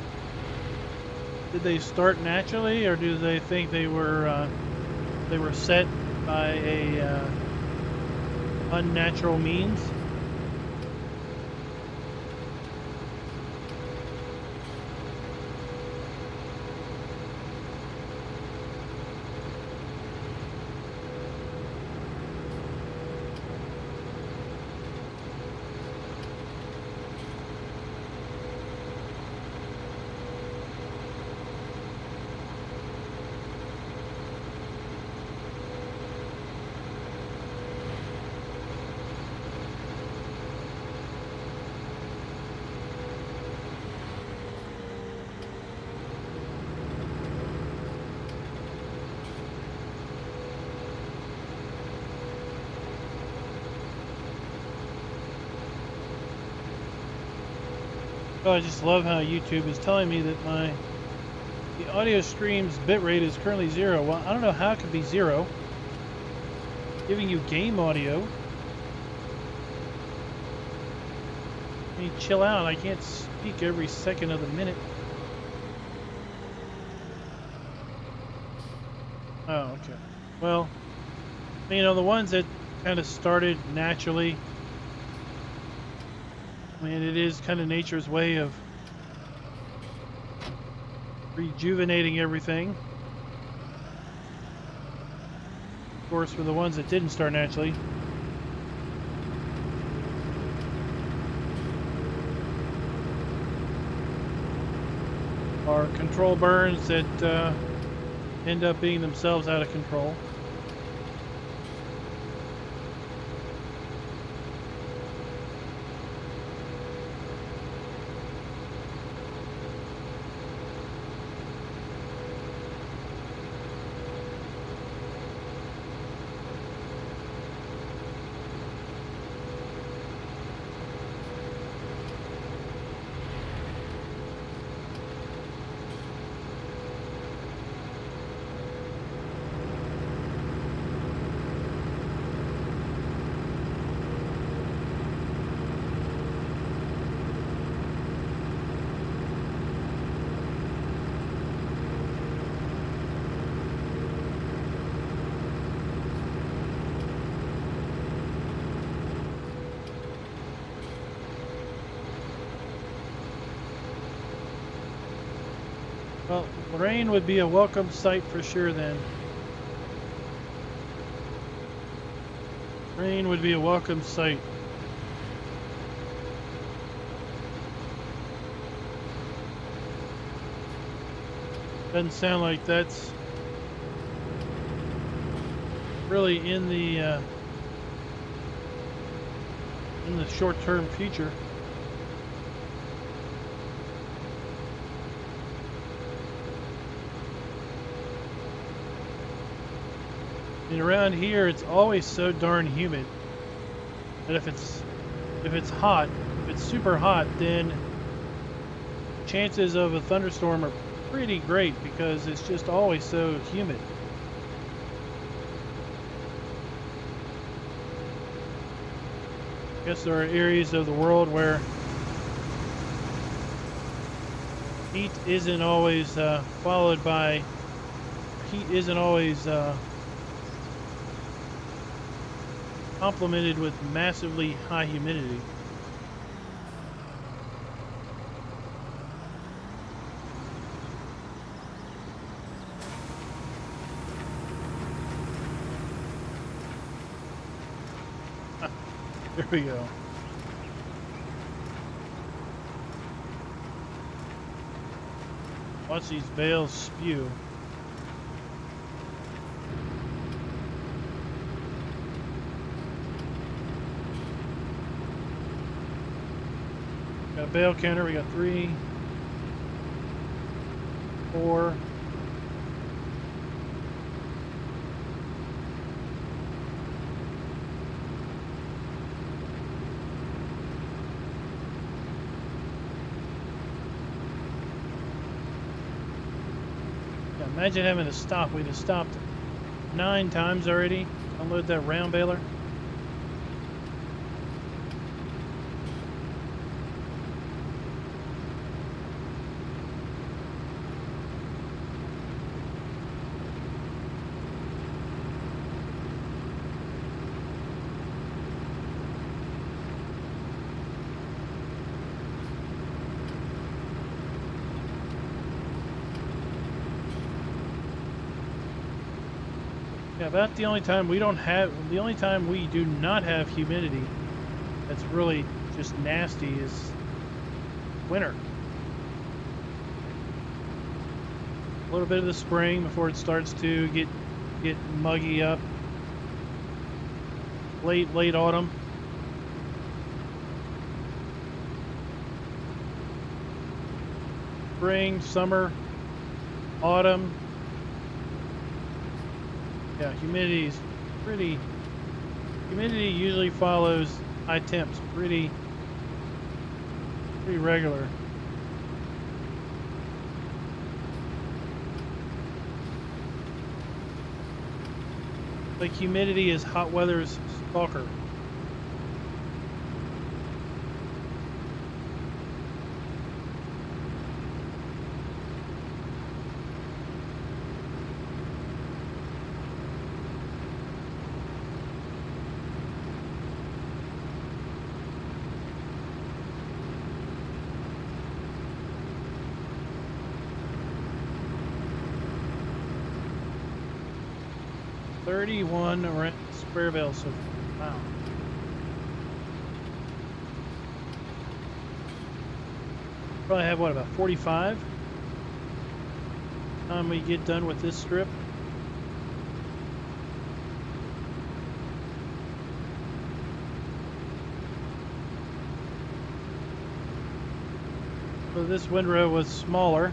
Did they start naturally, or do they think they were set by a unnatural means? Oh, I just love how YouTube is telling me that the audio stream's bitrate is currently 0. Well, I don't know how it could be 0. Giving you game audio. I mean, chill out. I can't speak every second of the minute. Oh, okay. Well, you know, the ones that kind of started naturally, I mean, it is kind of nature's way of rejuvenating everything. Of course, for the ones that didn't start naturally. Are control burns that end up being themselves out of control. Well, rain would be a welcome sight for sure then. Rain would be a welcome sight. Doesn't sound like that's really in the short-term future. And around here, it's always so darn humid that if it's hot, if it's super hot, then chances of a thunderstorm are pretty great because it's just always so humid. I guess there are areas of the world where heat isn't always complemented with massively high humidity. There we go. Watch these bales spew. Got a bale counter. We got 3, 4. Imagine having to stop. We'd have stopped 9 times already. Unload that round baler. Yeah, about the only time we do not have humidity that's really just nasty is winter. A little bit of the spring before it starts to get muggy up. Late autumn. Spring, summer, autumn. Yeah, humidity usually follows high temps pretty regular. Like humidity is hot weather's stalker. 31 square bales so far. Wow. Probably have what, about 45? Time we get done with this strip. So this windrow was smaller.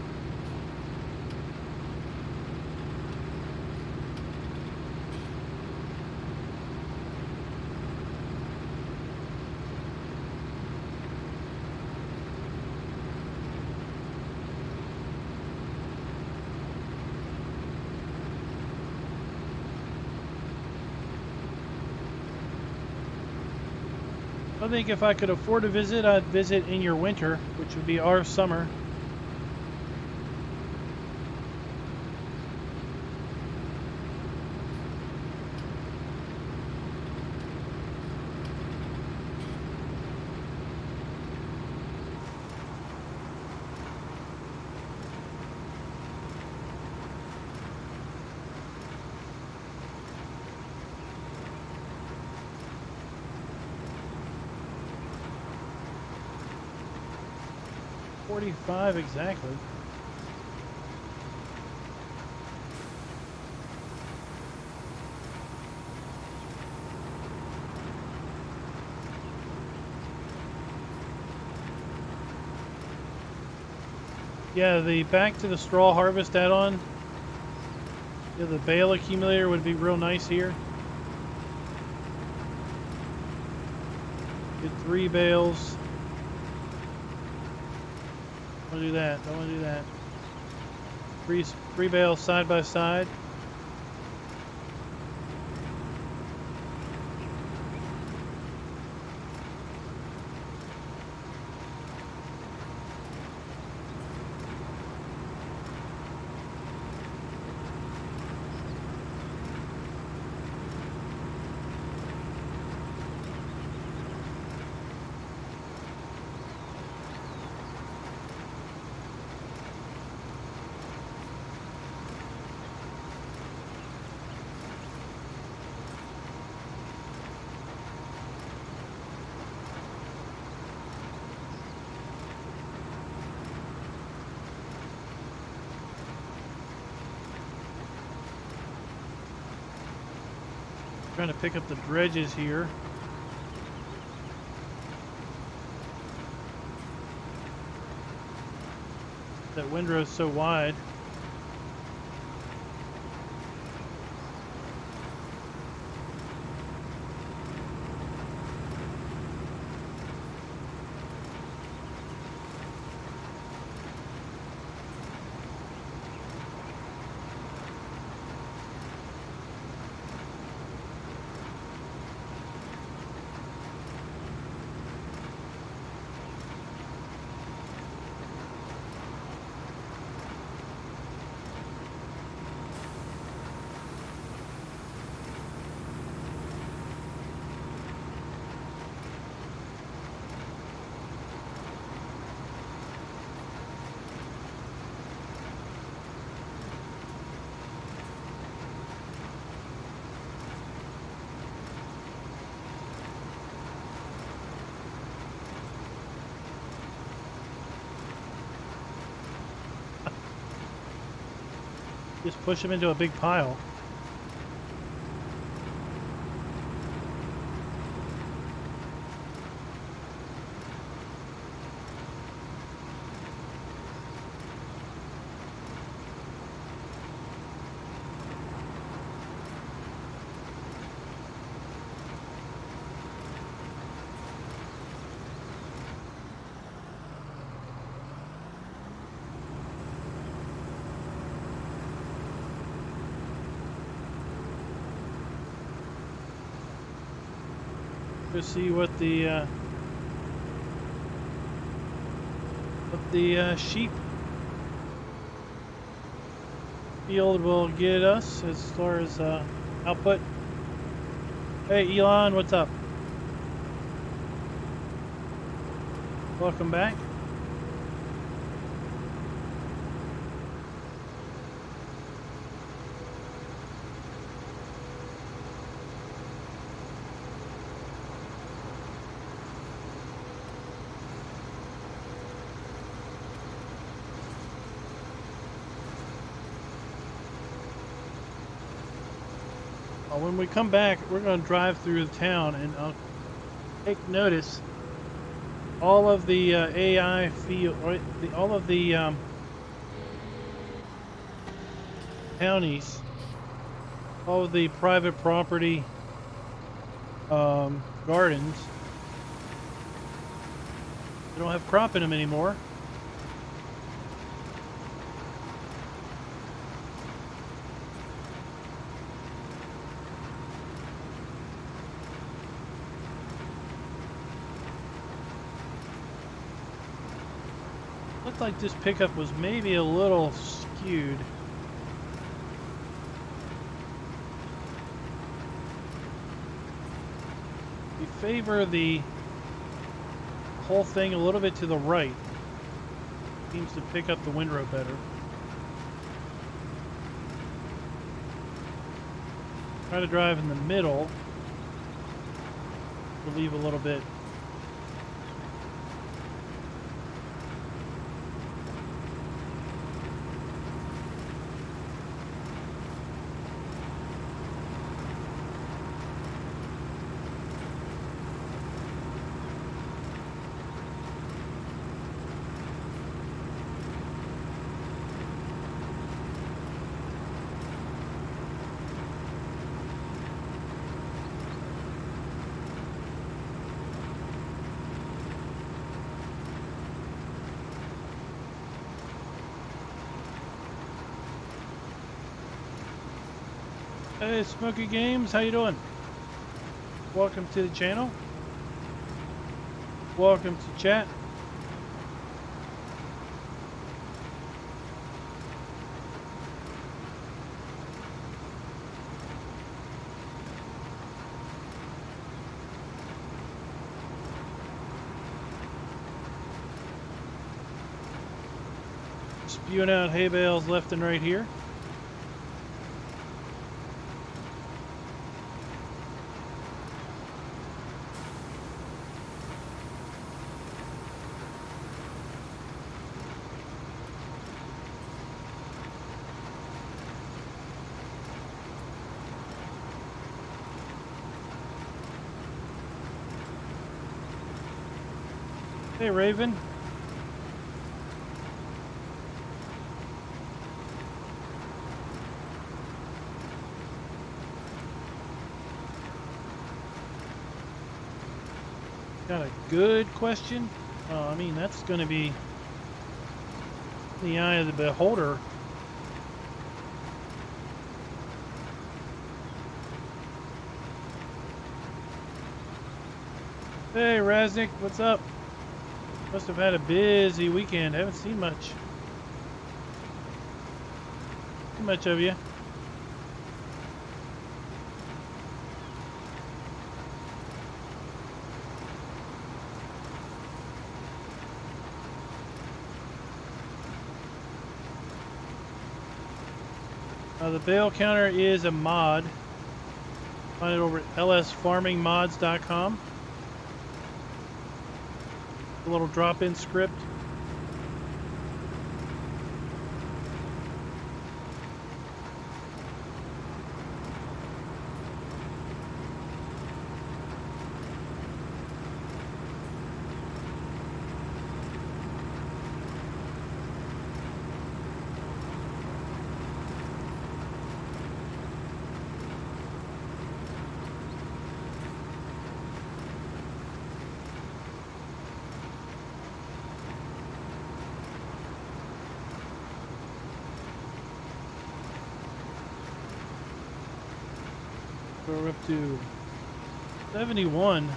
I think if I could afford to visit, I'd visit in your winter, which would be our summer. $45 exactly. Yeah, the back to the straw harvest add-on. Yeah, the bale accumulator would be real nice here. Get 3 bales. Don't want to do that. Don't want to do that. Three bales side by side. Trying to pick up the dredges here. That windrow is so wide. Just push them into a big pile. To see what the sheep field will get us as far as output. Hey Elon, what's up? Welcome back. When we come back, we're going to drive through the town, and I'll take notice all of the AI field, or all of the counties, all of the private property gardens. They don't have crop in them anymore. Looked like this pickup was maybe a little skewed. We favor the whole thing a little bit to the right. Seems to pick up the windrow better. Try to drive in the middle. We'll leave a little bit. Hey, Smoky Games, how you doing? Welcome to the channel. Welcome to chat. Spewing out hay bales left and right here. Hey, Raven. Got a good question? I mean, that's going to be in the eye of the beholder. Hey, Raznik, what's up? Must have had a busy weekend. I haven't seen much. Too much of you. The bale counter is a mod. Find it over at lsfarmingmods.com. A little drop-in script. So we're up to 71.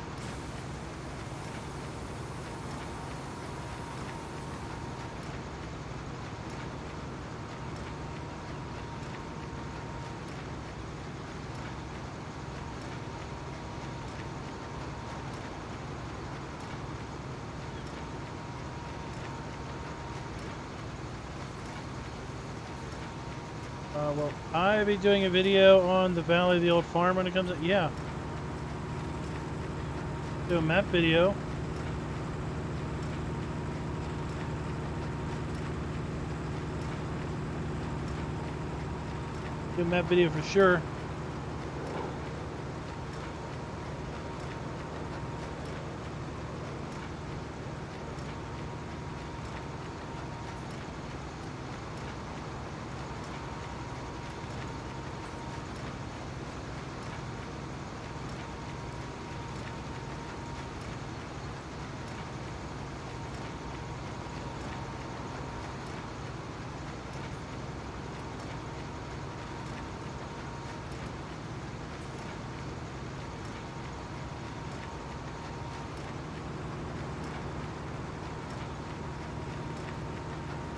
Well, I'll be doing a video on the Valley of the Old Farm when it comes out. Yeah. Do a map video. Do a map video for sure.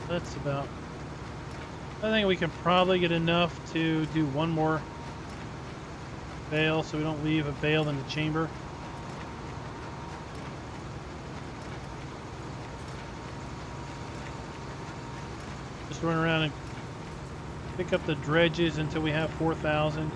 That's about... I think we can probably get enough to do one more bale so we don't leave a bale in the chamber. Just run around and pick up the dredges until we have 4,000.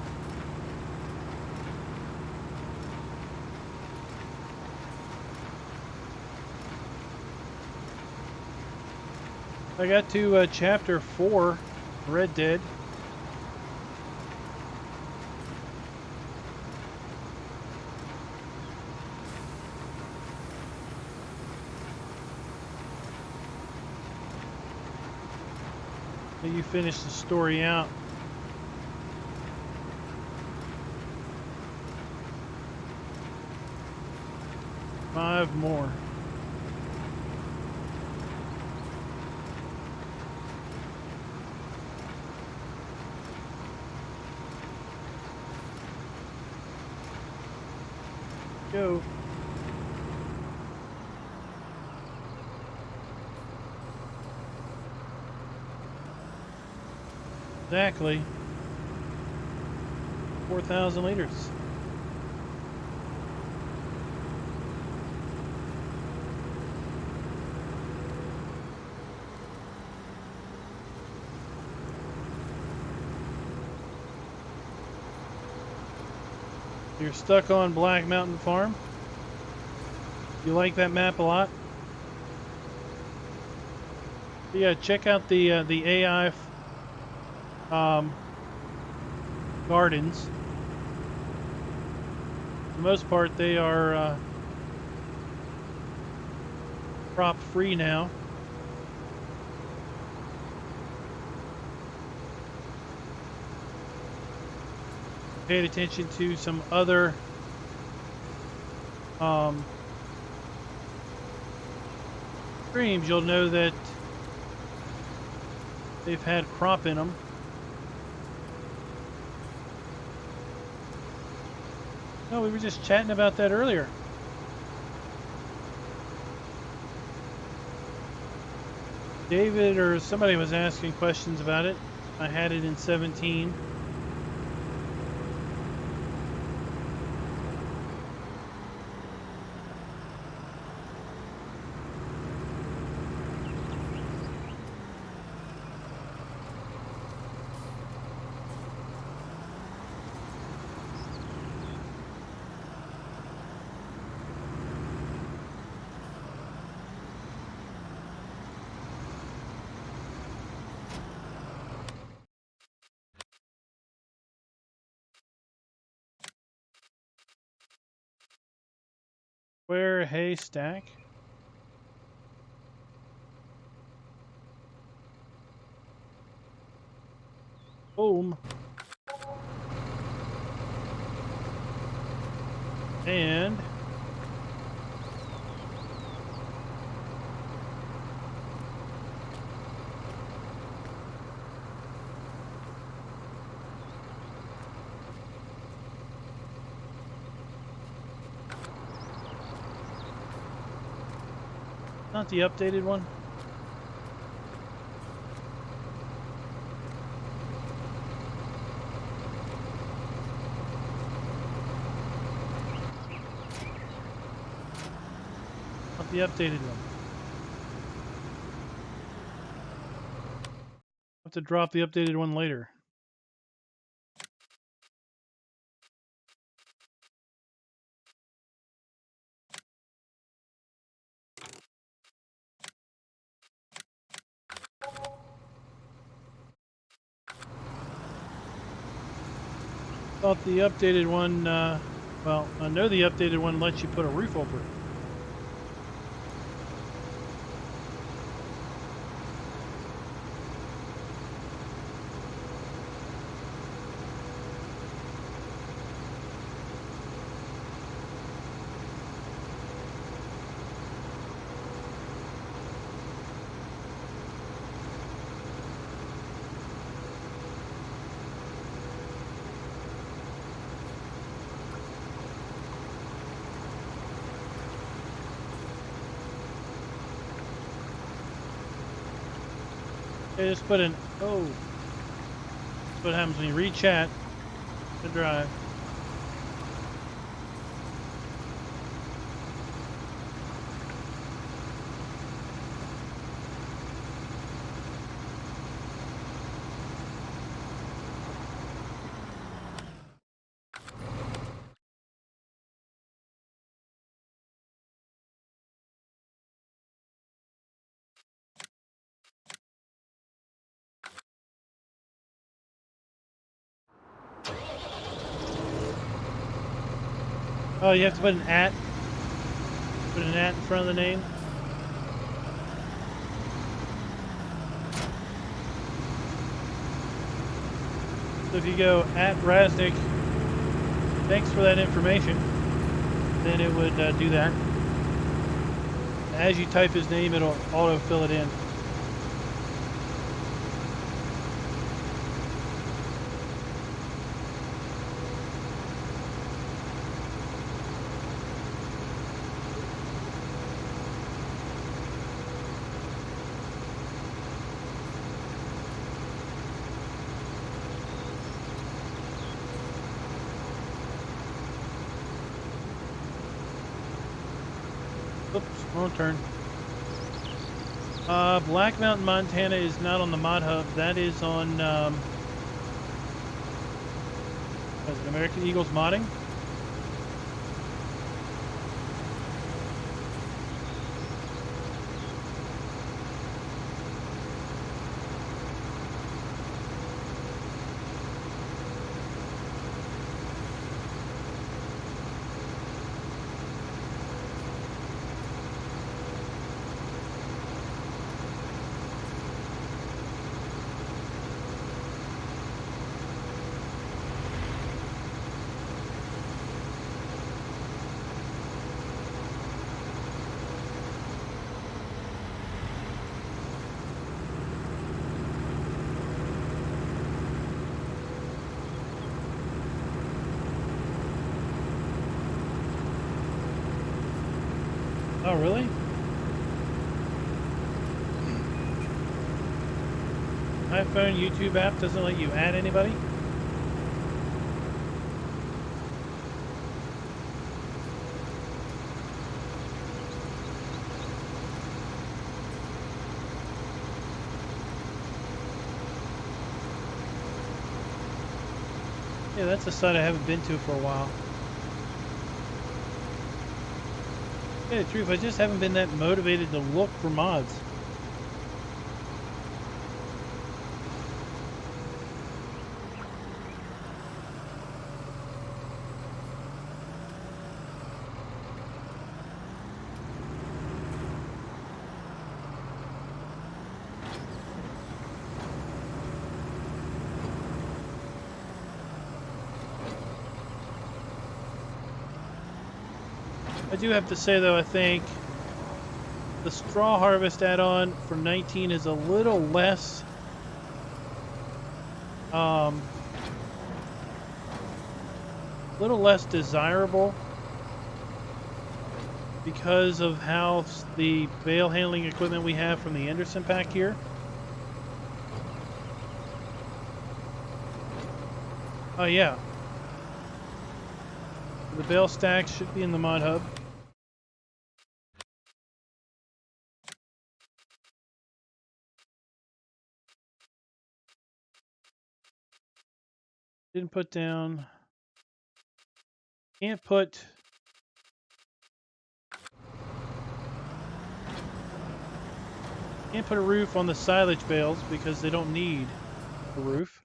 I got to chapter 4, Red Dead. You finish the story out. Five more. Go. Exactly 4,000 liters. You're stuck on Black Mountain Farm. You like that map a lot? Yeah, check out the AI gardens. For the most part, they are crop free now. Paid attention to some other streams, you'll know that they've had crop in them. No, we were just chatting about that earlier. David or somebody was asking questions about it. I had it in 17. Square haystack. Boom. And not the updated one. Not the updated one. I'll have to drop the updated one later. Thought the updated one, well, I know the updated one lets you put a roof over it. Okay, just put in. Oh, what happens when you read chat to drive. Oh, you have to put an at. Put an at in front of the name. So if you go at Raznik, thanks for that information, then it would do that. As you type his name, it'll auto fill it in. Oops, wrong turn. Black Mountain, Montana is not on the mod hub. That is on what is it, American Eagles modding. Oh, really? iPhone YouTube app doesn't let you add anybody? Yeah, that's a site I haven't been to for a while. Yeah, the truth, I just haven't been that motivated to look for mods. I do have to say, though, I think the straw harvest add-on for 19 is a little less desirable because of how the bale handling equipment we have from the Anderson pack here. Oh yeah, the bale stacks should be in the mod hub. Didn't put down. Can't put. Can't put a roof on the silage bales because they don't need a roof.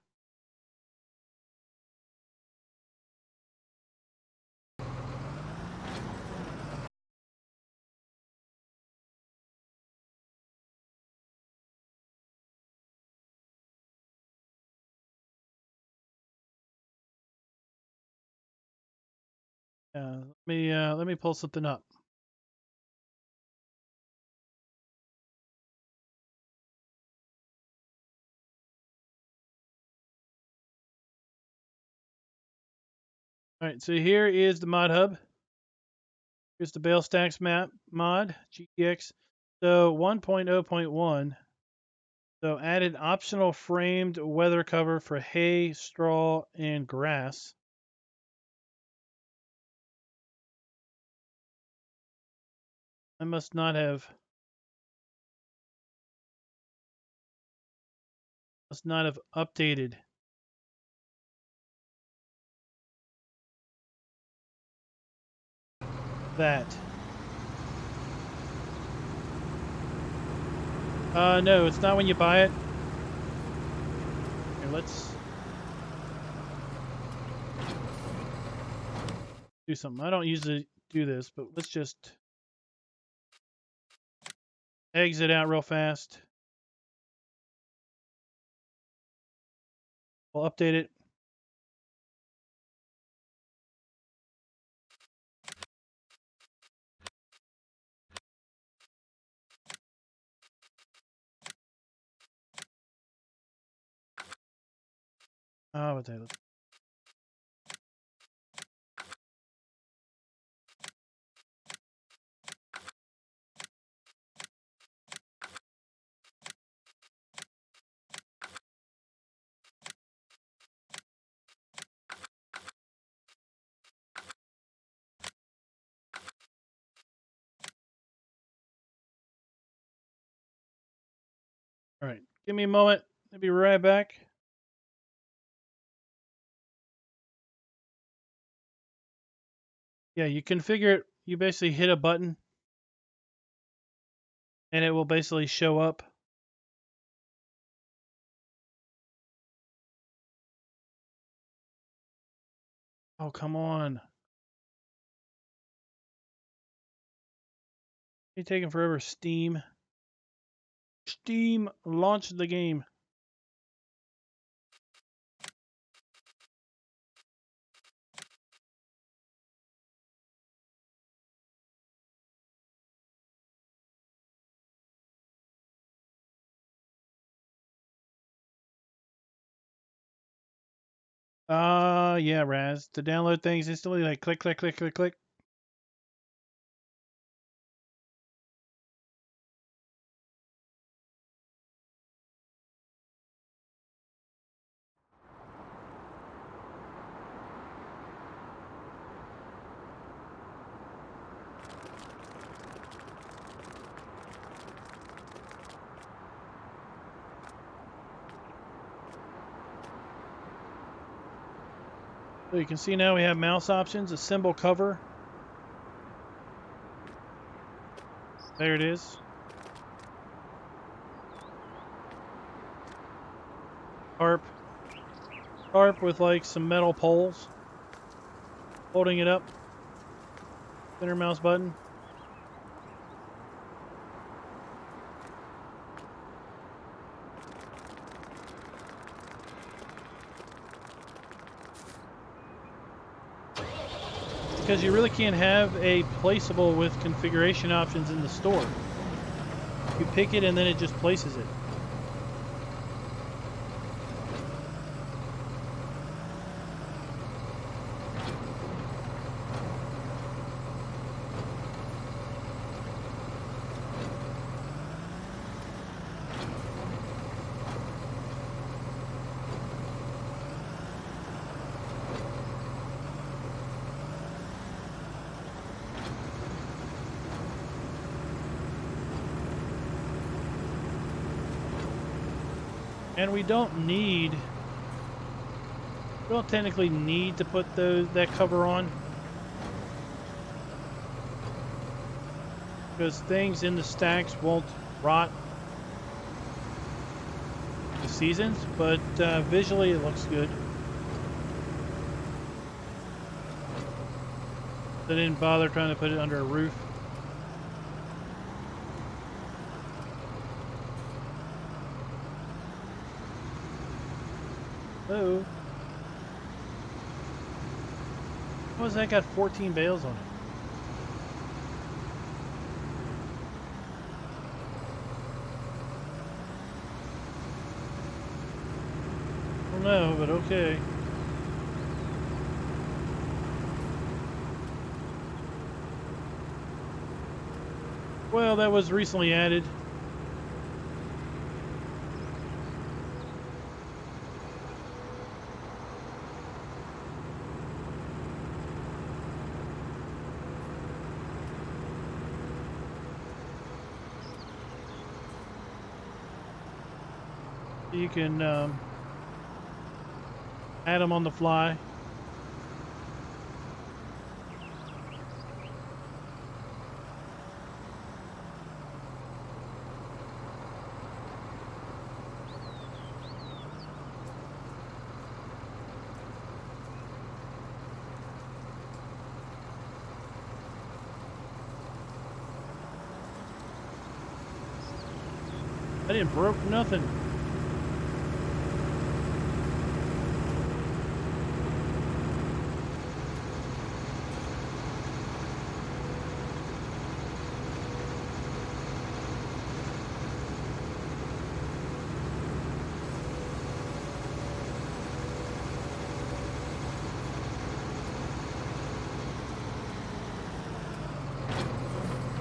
Let me pull something up. All right, so here is the mod hub. Here's the bale stacks map mod GTX. So 1.0.1 So added optional framed weather cover for hay, straw, and grass. I must not have updated that. No, it's not when you buy it. Here, let's do something. I don't usually do this, but let's just exit out real fast. We'll update it. Oh, what the hell? All right, give me a moment. I'll be right back. Yeah, you configure it. You basically hit a button, and it will basically show up. Oh, come on. You're taking forever. Steam. Steam, launch the game. Yeah, Raz. To download things instantly, like click, click, click, click, click. So you can see now we have mouse options, assemble cover. There it is. Tarp. Tarp with like some metal poles. Holding it up. Center mouse button. Because you really can't have a placeable with configuration options in the store. You pick it and then it just places it. And we don't technically need to put that cover on. Because things in the stacks won't rot the seasons, but visually it looks good. I didn't bother trying to put it under a roof. Oh. What was that? Got 14 bales on it. I don't know, but okay. Well, that was recently added. You can add them on the fly. I didn't broke nothing.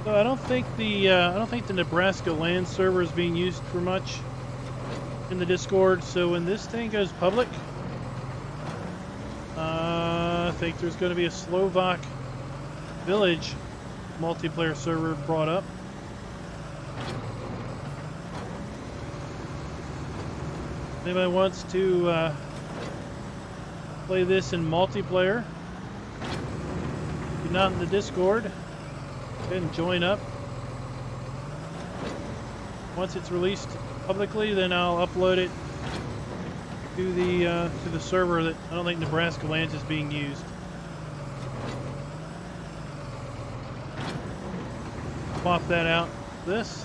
So I don't think the Nebraska land server is being used for much in the Discord. So when this thing goes public, I think there's going to be a Slovak Village multiplayer server brought up. Anybody wants to play this in multiplayer? If you're not in the Discord, go ahead and join up. Once it's released publicly, then I'll upload it to the server that I don't think Nebraska Lands is being used. Swap that out. This.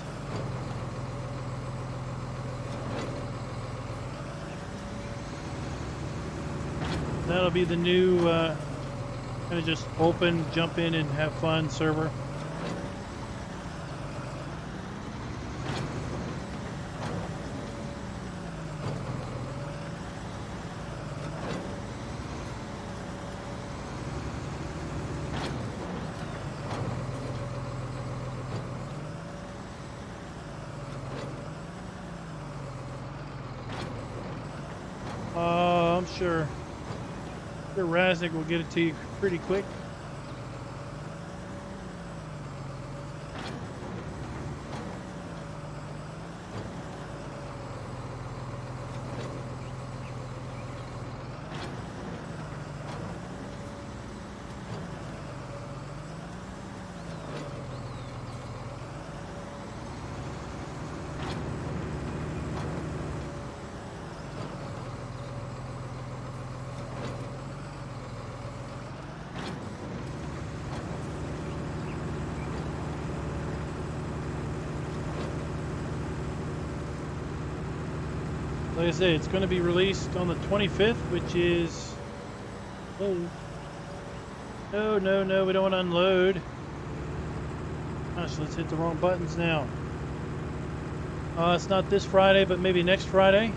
That'll be the new kind of just open, jump in and have fun server. I'm sure Raznik will get it to you pretty quick. Like I say, it's going to be released on the 25th, which is... Oh. No, we don't want to unload. Gosh, let's hit the wrong buttons now. It's not this Friday, but maybe next Friday.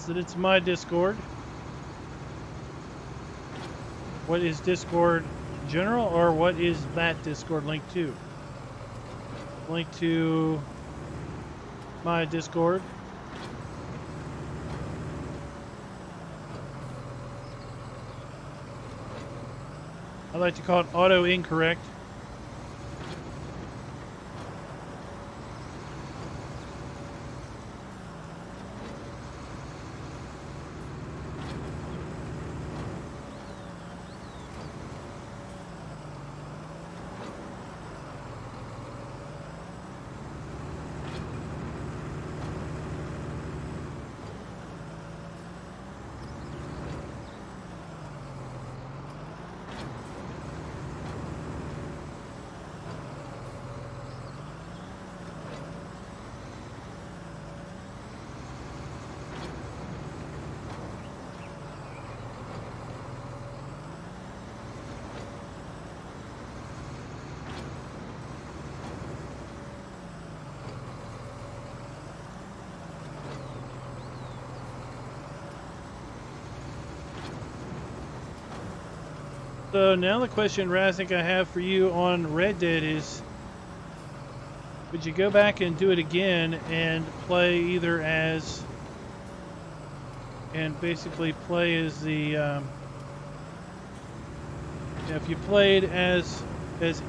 It's my Discord. What is Discord general, or what is that Discord link to? Link to my Discord. I like to call it auto incorrect. So now the question, Raznik, I have for you on Red Dead is, would you go back and do it again and play either as, and basically play as the, if you played as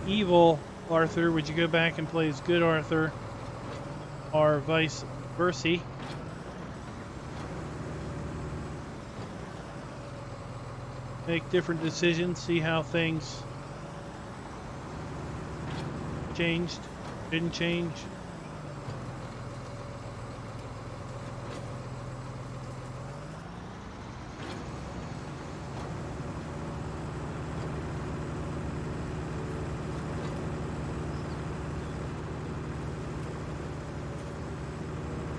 evil Arthur, would you go back and play as good Arthur, or vice versa? Make different decisions, see how things changed, didn't change.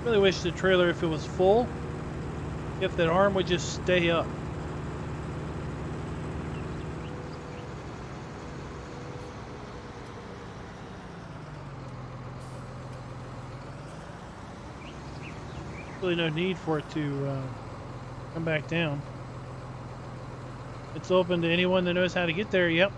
Really wish the trailer, if it was full, if that arm would just stay up. Really no need for it to come back down. It's open to anyone that knows how to get there. Yep.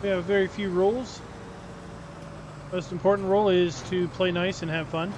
We have very few rules. Most important rule is to play nice and have fun.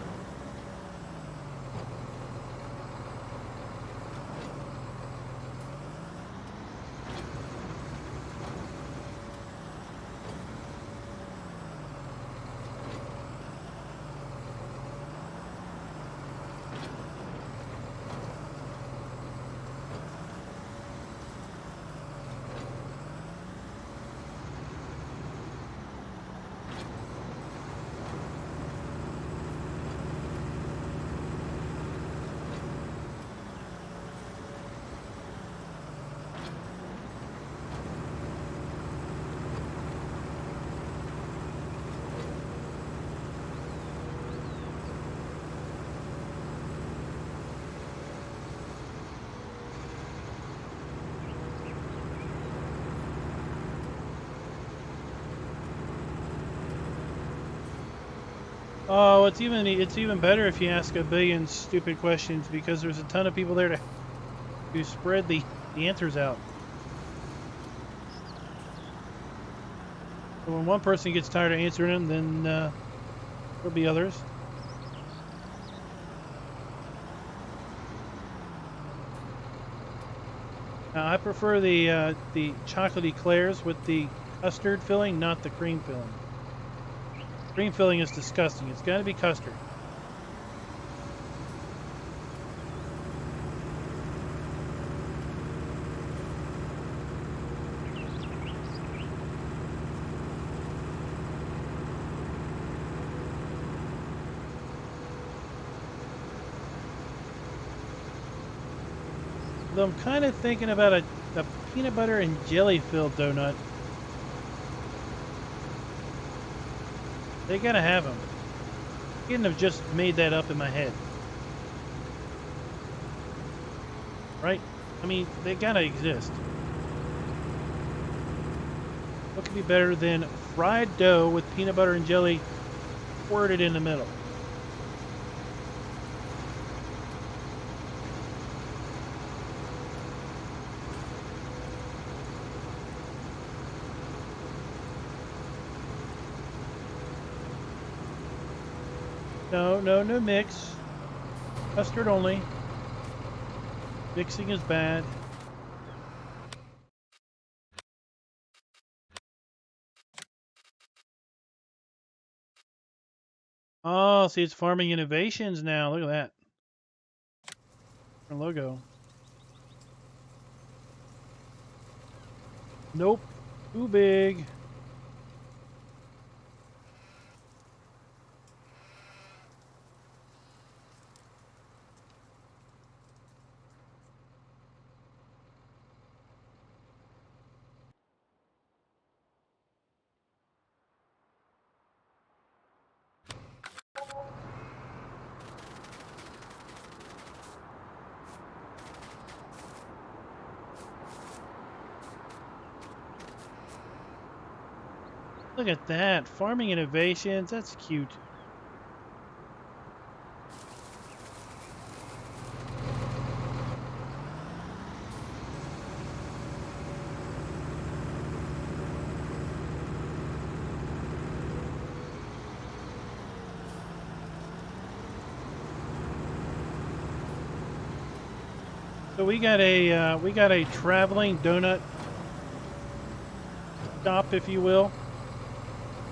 Oh, it's even better if you ask a billion stupid questions, because there's a ton of people there to spread the answers out. So when one person gets tired of answering them, then there'll be others. Now, I prefer the chocolate eclairs with the custard filling, not the cream filling. Cream filling is disgusting. It's got to be custard. Though I'm kind of thinking about a peanut butter and jelly filled donut. They gotta have them. I couldn't have just made that up in my head. Right? I mean, they gotta exist. What could be better than fried dough with peanut butter and jelly squirted in the middle? No mix. Custard only. Mixing is bad. Oh, see, it's Farming Innovations now. Look at that. Our logo. Nope. Too big. Look at that. Farming innovations. That's cute. So we got a traveling donut shop, if you will.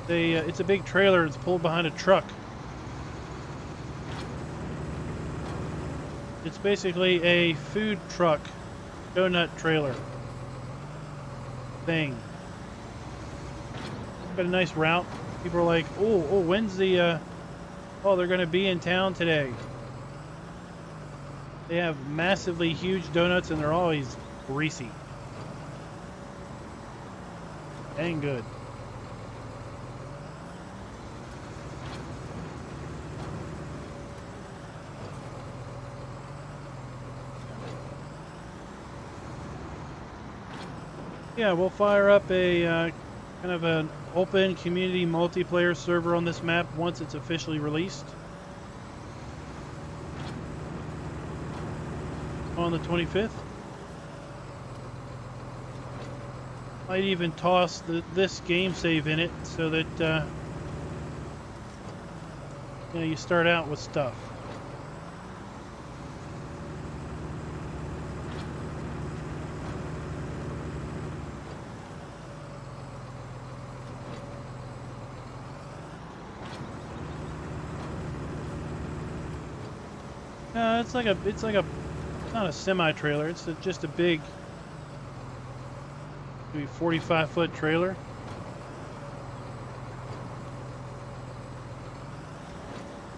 It's a big trailer. It's pulled behind a truck. It's basically a food truck donut trailer thing. Got a nice route. People are like, oh, when's the? Oh, they're going to be in town today. They have massively huge donuts, and they're always greasy. Dang good. Yeah, we'll fire up a kind of an open community multiplayer server on this map once it's officially released. On the 25th. Might even toss this game save in it so that you know, you start out with stuff. It's not a semi-trailer. It's just a big, maybe 45-foot trailer.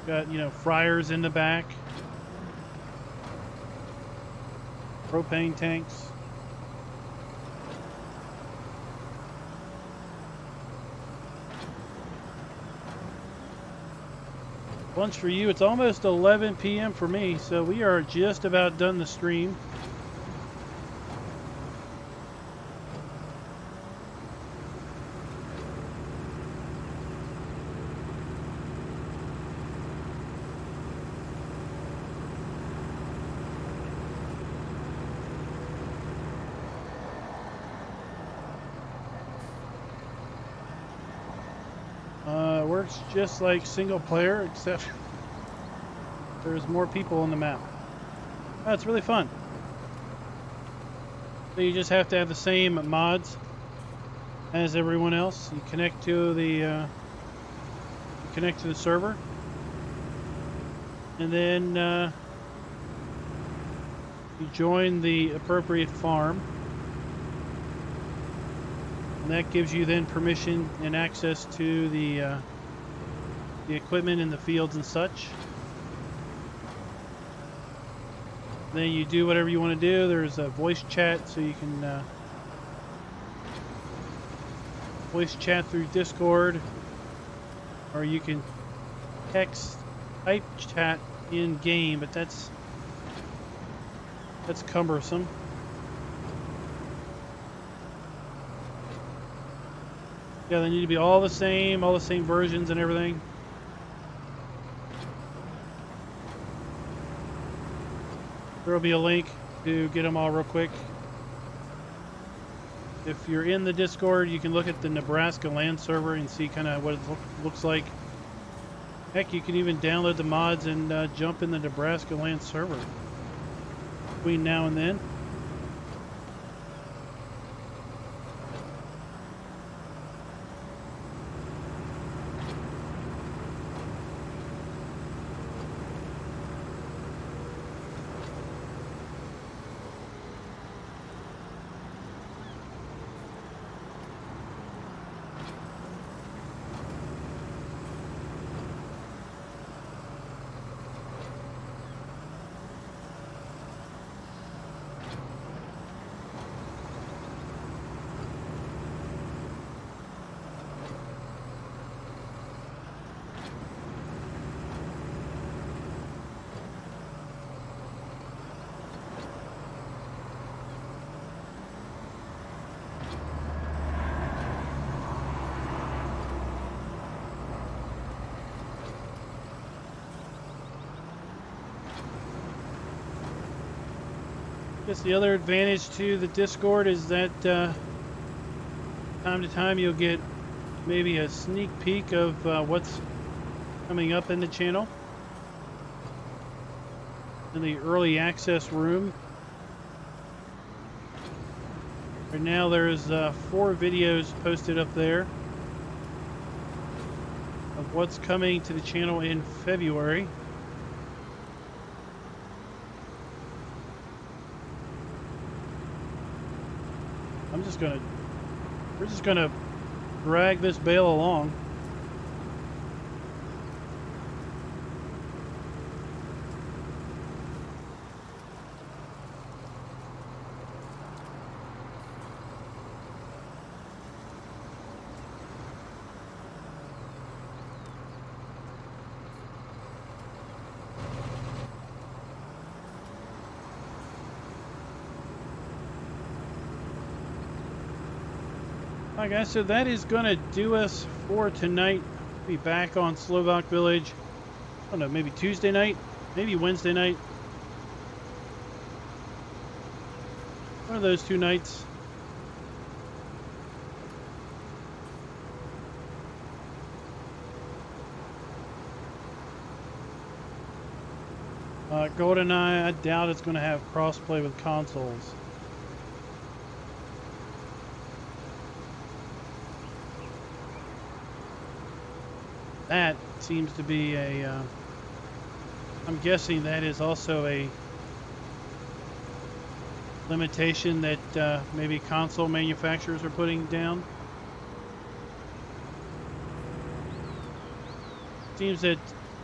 Got, you know, fryers in the back, propane tanks. Lunch for you. It's almost 11 p.m. for me, so we are just about done the stream. Works just like single player, except there's more people on the map. Oh, it's really fun. So you just have to have the same mods as everyone else. You connect to the server, and then you join the appropriate farm. And that gives you then permission and access to the equipment in the fields and such. Then you do whatever you want to do. There's a voice chat, so you can voice chat through Discord, or you can type chat in game, but that's cumbersome. Yeah, they need to be all the same versions and everything. There will be a link to get them all real quick. If you're in the Discord, you can look at the Nebraska land server and see kind of what it looks like. Heck, you can even download the mods and jump in the Nebraska land server between now and then. guess the other advantage to the Discord is that time to time you'll get maybe a sneak peek of what's coming up in the channel in the early access room. Right now there's 4 videos posted up there of what's coming to the channel in February. We're just gonna drag this bale along. Alright guys, so that is going to do us for tonight. Be back on Slovak Village, I don't know, maybe Tuesday night, maybe Wednesday night. One of those 2 nights. GoldenEye, I doubt it's going to have crossplay with consoles. That seems to be a, I'm guessing that is also a limitation that maybe console manufacturers are putting down. Seems that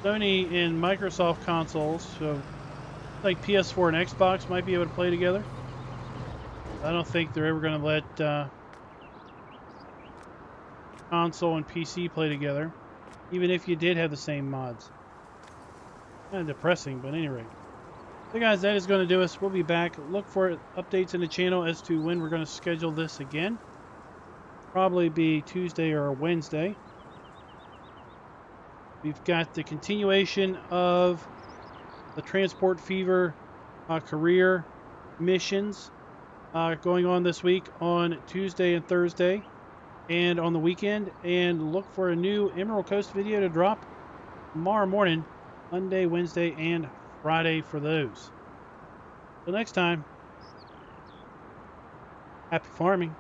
Sony and Microsoft consoles, so like PS4 and Xbox, might be able to play together. I don't think they're ever going to let console and PC play together, even if you did have the same mods. Kind of depressing, but at any rate. So guys, that is going to do us. We'll be back. Look for updates in the channel as to when we're going to schedule this again. Probably be Tuesday or Wednesday. We've got the continuation of the Transport Fever career missions going on this week on Tuesday and Thursday and on the weekend. And look for a new Emerald Coast video to drop tomorrow morning, Monday, Wednesday, and Friday for those. Till next time, happy farming.